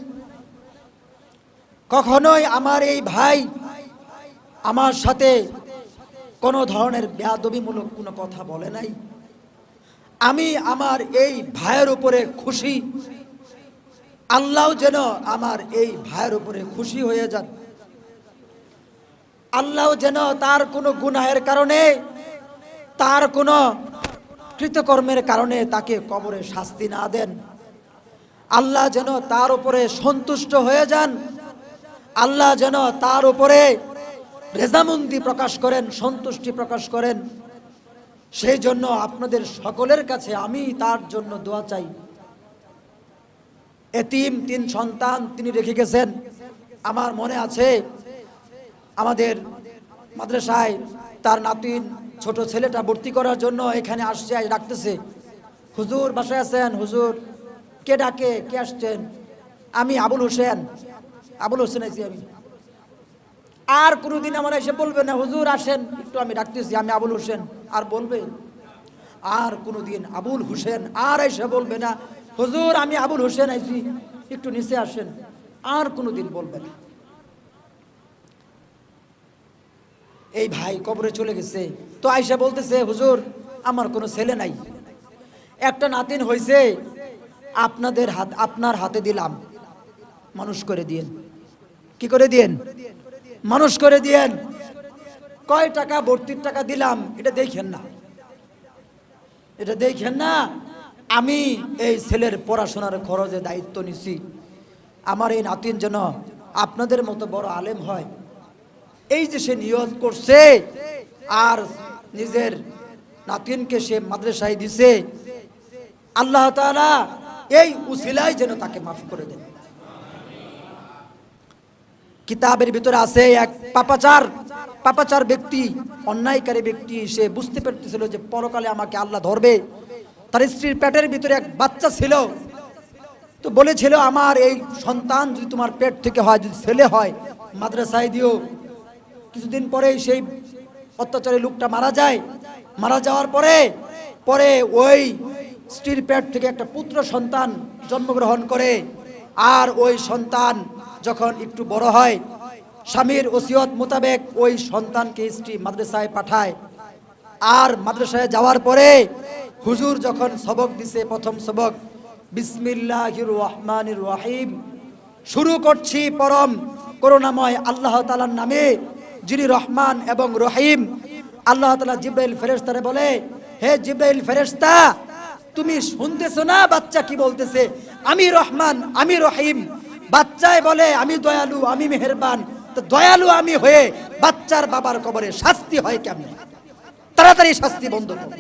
কখনোই আমার এই ভাই আমার সাথে কোনো ধরনের বেয়াদবিমূলক কোনো কথা বলে নাই। আমি আমার এই ভাইয়ের উপরে খুশি। আল্লাহ যেন আমার এই ভাইয়ের উপরে খুশি হয়ে যান। আল্লাহ যেন তার কোনো গুনাহের কারণে, তার কোনো কৃতকর্মের কারণে তাকে কবরে শাস্তি না দেন। আল্লাহ যেন তার উপরে সন্তুষ্ট হয়ে যান। আল্লাহ যেন তার উপরে রেজামন্দি প্রকাশ করেন, সন্তুষ্টি প্রকাশ করেন। সেই জন্য আপনাদের সকলের কাছে আমি তার জন্য দোয়া চাই। এতিম 3 সন্তান তিনি রেখে গেছেন। আমার মনে আছে আমাদের মাদ্রাসায় তার নাতিন ছোট ছেলেটা ভর্তি করার জন্য এখানে আসছে, আজ ডাকতেছে, হুজুর বাসায় আছেন? হুজুর কে ডাকে? কে আসছেন? আমি আবুল হোসেন। আবুল হোসেন আছি আমি। আর কোনোদিন আমার এসে বলবে না হুজুর আসেন একটু, আমি ডাকতেছি আমি আবুল হোসেন, আর বলবে? আর কোনোদিন আবুল হোসেন আর এসে বলবে না হুজুর আমি আবুল হোসেন আইছি একটু নিচে আসেন, আর কোনোদিন বলবে না। এই ভাই কবরে চলে গেছে, তো আয়সা বলতেছে হুজুর আমার কোনো ছেলে নাই, একটা নাতিন হয়েছে, আপনার হাতে দিলাম, মানুষ করে দিয়েন। কি করে দিয়েন? মানুষ করে দিয়েন। কয় টাকা ভর্তির টাকা দিলাম এটা দেখেন না, এটা দেখেন না। আমি এই ছেলের পড়াশোনার খরচে দায়িত্ব নিছি, আমার এই নাতিন যেন আপনাদের মতো বড় আলেম হয়, এই যে সে নিয়ত করছে, আর নিজের নাতিনকে সে মাদ্রাসায় দিছে, আল্লাহ তাআলা এই উসিলায় যেন তাকে মাফ করে দেন। কিতাবের ভিতরে আছে এক পাপাচার ব্যক্তি, অন্যায়কারী ব্যক্তি, সে বুঝতে পারতেছিল যে পরকালে আমাকে আল্লাহ ধরবে। তার স্ত্রীর পেটের ভিতরে এক বাচ্চা ছিল, তো বলেছিল আমার এই সন্তান যদি তোমার পেট থেকে হয়, যদি ছেলে হয় মাদ্রাসায় দিও। কিছুদিন পরে সেই অত্যাচারী লোকটা মারা যায়। মারা যাওয়ার পরে ওই স্ত্রীর পেট থেকে একটা পুত্র সন্তান জন্মগ্রহণ করে। আর ওই সন্তান যখন একটু বড় হয়, স্বামীর ওসিয়ত মোতাবেক ওই সন্তানকে স্ত্রী মাদ্রাসায় পাঠায়। আর মাদ্রাসায় যাওয়ার পরে হুজুর যখন সবক দিছে, প্রথম সবক বিসমিল্লাহির রহমানির রহিম, শুরু করছি পরম করুণাময় আল্লাহ তাআলার নামে, যিনি রহমান এবং রহিম। আল্লাহ তাআলা জিবরাইল ফেরেশতারে বলে, হে জিবরাইল ফেরেশতা, তুমি শুনতেছো না বাচ্চা কি বলতেছে? আমি রহমান, আমি রহিম। বাচ্চায় বলে আমি দয়ালু, আমি মেহেরবান। তো দয়ালু আমি হয়ে বাচ্চার বাবার কবরে শাস্তি হয় কেমন? তাড়াতাড়ি শাস্তি বন্ধ করো।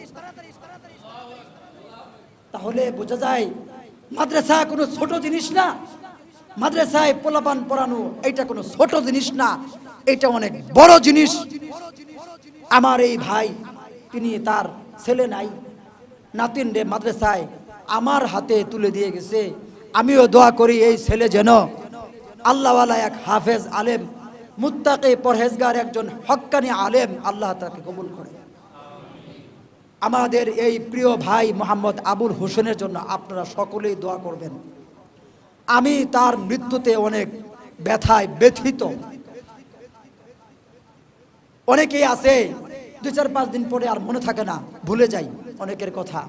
তাহলে বোঝা যায় মাদ্রাসা কোনো ছোট জিনিস না। মাদ্রাসায় পোলাপান পড়ানো এটা কোনো ছোট জিনিস না, এটা অনেক বড় জিনিস। আমার এই ভাই, তিনি তার ছেলে নাই, নাতিন রে মাদ্রাসায় আমার হাতে তুলে দিয়ে গেছে। আমিও দোয়া করি এই ছেলে যেন আল্লাহওয়ালা এক হাফেজ আলেম, মুত্তাকি পরহেজগার একজন হক্কানি আলেম আল্লাহ তাকে কবুল করে। আমাদের এই প্রিয় ভাই মোহাম্মদ আবুল হোসেনের জন্য আপনারা সকলেই দোয়া করবেন। আমি তার মৃত্যুতে অনেক ব্যথায় ব্যথিত। অনেকেই আছে 2-4-5 দিন পরে আর মনে থাকে না, ভুলে যাই অনেকের কথা,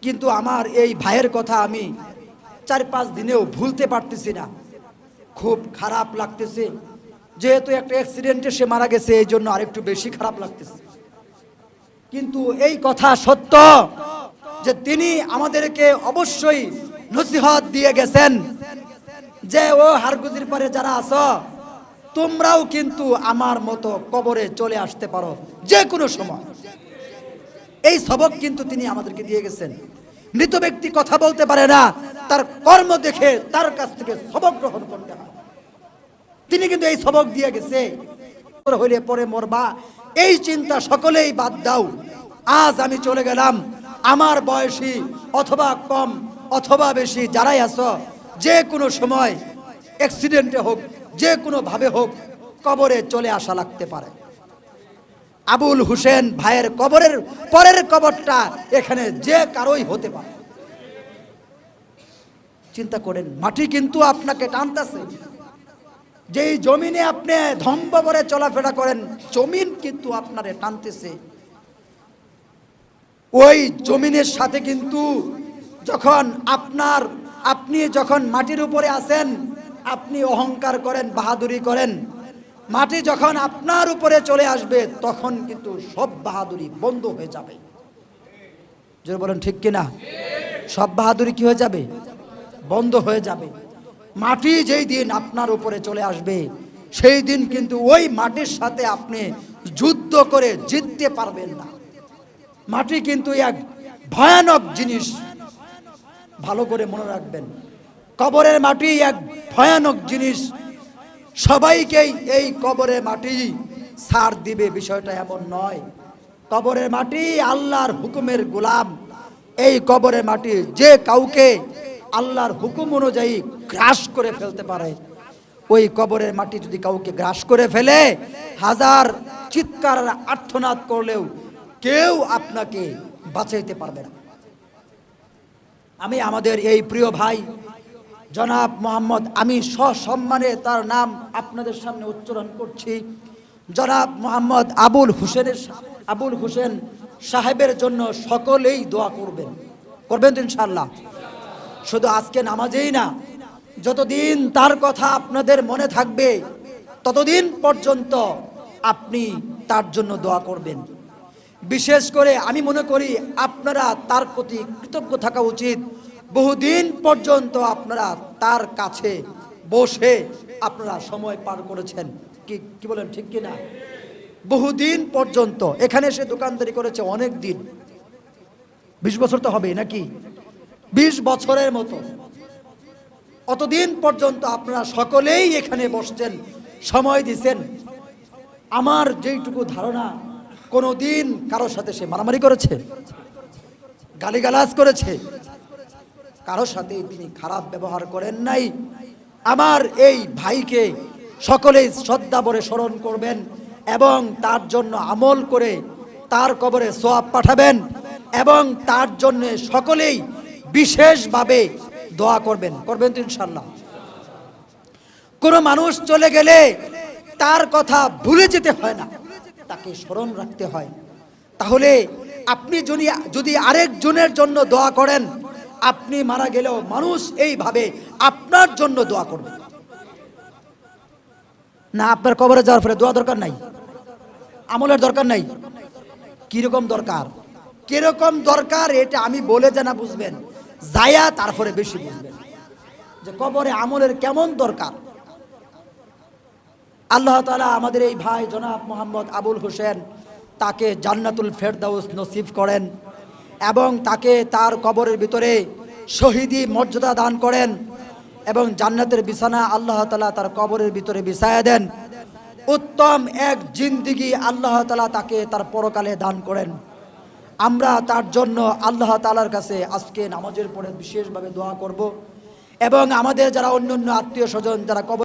কিন্তু আমার এই ভাইয়ের কথা আমি 4-5 দিনেও ভুলতে পারতেছি না। খুব খারাপ লাগতেছে, যেহেতু একটা অ্যাক্সিডেন্টে সে মারা গেছে, এই জন্য আরেকটু বেশি খারাপ লাগতেছে। কিন্তু এই কথা সত্য যে তিনি আমাদেরকে অবশ্যই নসিহত দিয়ে গেছেন যে ও হারগুজির পরে যারা আছো, তোমরাও কিন্তু আমার মতো কবরে চলে আসতে পারো যে কোনো সময়। এই সবক কিন্তু তিনি আমাদেরকে দিয়ে গেছেন। মৃত ব্যক্তি কথা বলতে পারে না, তার কর্ম দেখে তার কাছ থেকে সবক গ্রহণ করতে হয়। তিনি কিন্তু এই সবক দিয়ে গেছে, হইলে পরে মরবা এই চিন্তা সকলেই বাদ দাও। আজ আমি চলে গেলাম, আমার বয়সী অথবা কম অথবা বেশি যারাই আছো, যে কোনো সময় অ্যাক্সিডেন্টে হোক, যে কোনো ভাবে হোক, কবরে চলে আসা লাগতে পারে। আবুল হোসেন ভাইয়ের কবরের পরের কবরটা এখানে যে কারোই হতে পারে। চিন্তা করেন, মাটি কিন্তু আপনাকে টানতেছে। যেই জমিনে আপনি ধম্ব করে চলাফেরা করেন, জমিন কিন্তু আপনারে টানতেছে। ওই জমিনের সাথে কিন্তু যখন আপনি যখন মাটির উপরে আছেন, আপনি অহংকার করেন, বাহাদুরি করেন, মাটি যখন আপনার উপরে চলে আসবে তখন কিন্তু সব বাহাদুরি বন্ধ হয়ে যাবে। জোরে বলেন ঠিক কিনা? সব বাহাদুরি কি হয়ে যাবে? বন্ধ হয়ে যাবে। মাটি যেই দিন আপনার উপরে চলে আসবে, সেই দিন কিন্তু ওই মাটির সাথে আপনি যুদ্ধ করে জিততে পারবেন না। মাটি কিন্তু এক ভয়ানক জিনিস, ভালো করে মনে রাখবেন। কবরের মাটি এক ভয়ানক জিনিস। সবাইকেই এই কবরের মাটি ছাড় দিবে বিষয়টা এমন নয়। কবরের মাটি আল্লাহর হুকুমের গোলাম। এই কবরের মাটি যে কাউকে আল্লাহর হুকুম অনুযায়ী গ্রাস করে ফেলতে পারে, ওই কবরের মাটি যদি কাউকে গ্রাস করে ফেলে, হাজার চিৎকার আর আর্তনাদ করলেও কেউ আপনাকে বাঁচাইতে পারবে না। আমি আমাদের এই প্রিয় ভাই জনাব মোহাম্মদ, আমি সসম্মানে তার নাম আপনাদের সামনে উচ্চারণ করছি, জনাব মোহাম্মদ আবুল হোসেন সাহেবের জন্য সকলেই দোয়া করবেন। করবেন তো ইনশাআল্লাহ? শুধু আজকে নামাজেই না, যতদিন তার কথা আপনাদের মনে থাকবে ততদিন পর্যন্ত আপনি তার জন্য দোয়া করবেন। বিশেষ করে আমি মনে করি আপনারা তার প্রতি কৃতজ্ঞ থাকা উচিত। বহুদিন পর্যন্ত আপনারা তার কাছে বসে আপনারা সময় পার করেছেন, কি বলেন, ঠিক কি না? বহুদিন পর্যন্ত এখানে এসে দোকানদারি করেছে অনেক দিন, 20 বছর তো হবে নাকি, 20 বছরের মতো। অতদিন পর্যন্ত আপনারা সকলেই এখানে বসছেন, সময় দিছেন। আমার যেইটুকু ধারণা, কোনোদিন কারোর সাথে সে মারামারি করেছে, গালিগালাজ করেছে, কারোর সাথে তিনি খারাপ ব্যবহার করেন নাই। আমার এই ভাইকে সকলেই শ্রদ্ধা ভরে স্মরণ করবেন এবং তার জন্য আমল করে তার কবরে সওয়াব পাঠাবেন এবং তার জন্য সকলেই বিশেষভাবে দোয়া করবেন। করবেন তো ইনশাআল্লাহ? কোনো মানুষ চলে গেলে তার কথা ভুলে যেতে হয় না, তাকে স্মরণ রাখতে হয়। তাহলে আপনি যদি আরেকজনের জন্য দোয়া করেন, আপনি মারা গেলেও মানুষ এইভাবে আপনার জন্য দোয়া করবে না। আপনার কবরে যাওয়ার পরে দোয়া দরকার নাই, আমলের দরকার নাই। কিরকম দরকার, কিরকম দরকার এটা আমি বলে জানা বুঝবেন, যায়া তারপরে বেশি বুঝবেন যে কবরে আমলের কেমন দরকার। আল্লাহ তাআলা আমাদের এই ভাই জনাব মোহাম্মদ আবুল হোসেন, তাকে জান্নাতুল ফেরদাউস নসিব করেন এবং তাকে তার কবরের ভিতরে শহীদি মর্যাদা দান করেন এবং জান্নাতের বিছানা আল্লাহ তাআলা তার কবরের ভিতরে বিছায়া দেন। উত্তম এক জিন্দেগি আল্লাহ তাআলা তাকে তার পরকালে দান করেন। আমরা তার জন্য আল্লাহ তাআলার কাছে আজকে নামাজের পরে বিশেষভাবে দোয়া করব এবং আমাদের যারা অন্যান্য আত্মীয় স্বজন যারা কবর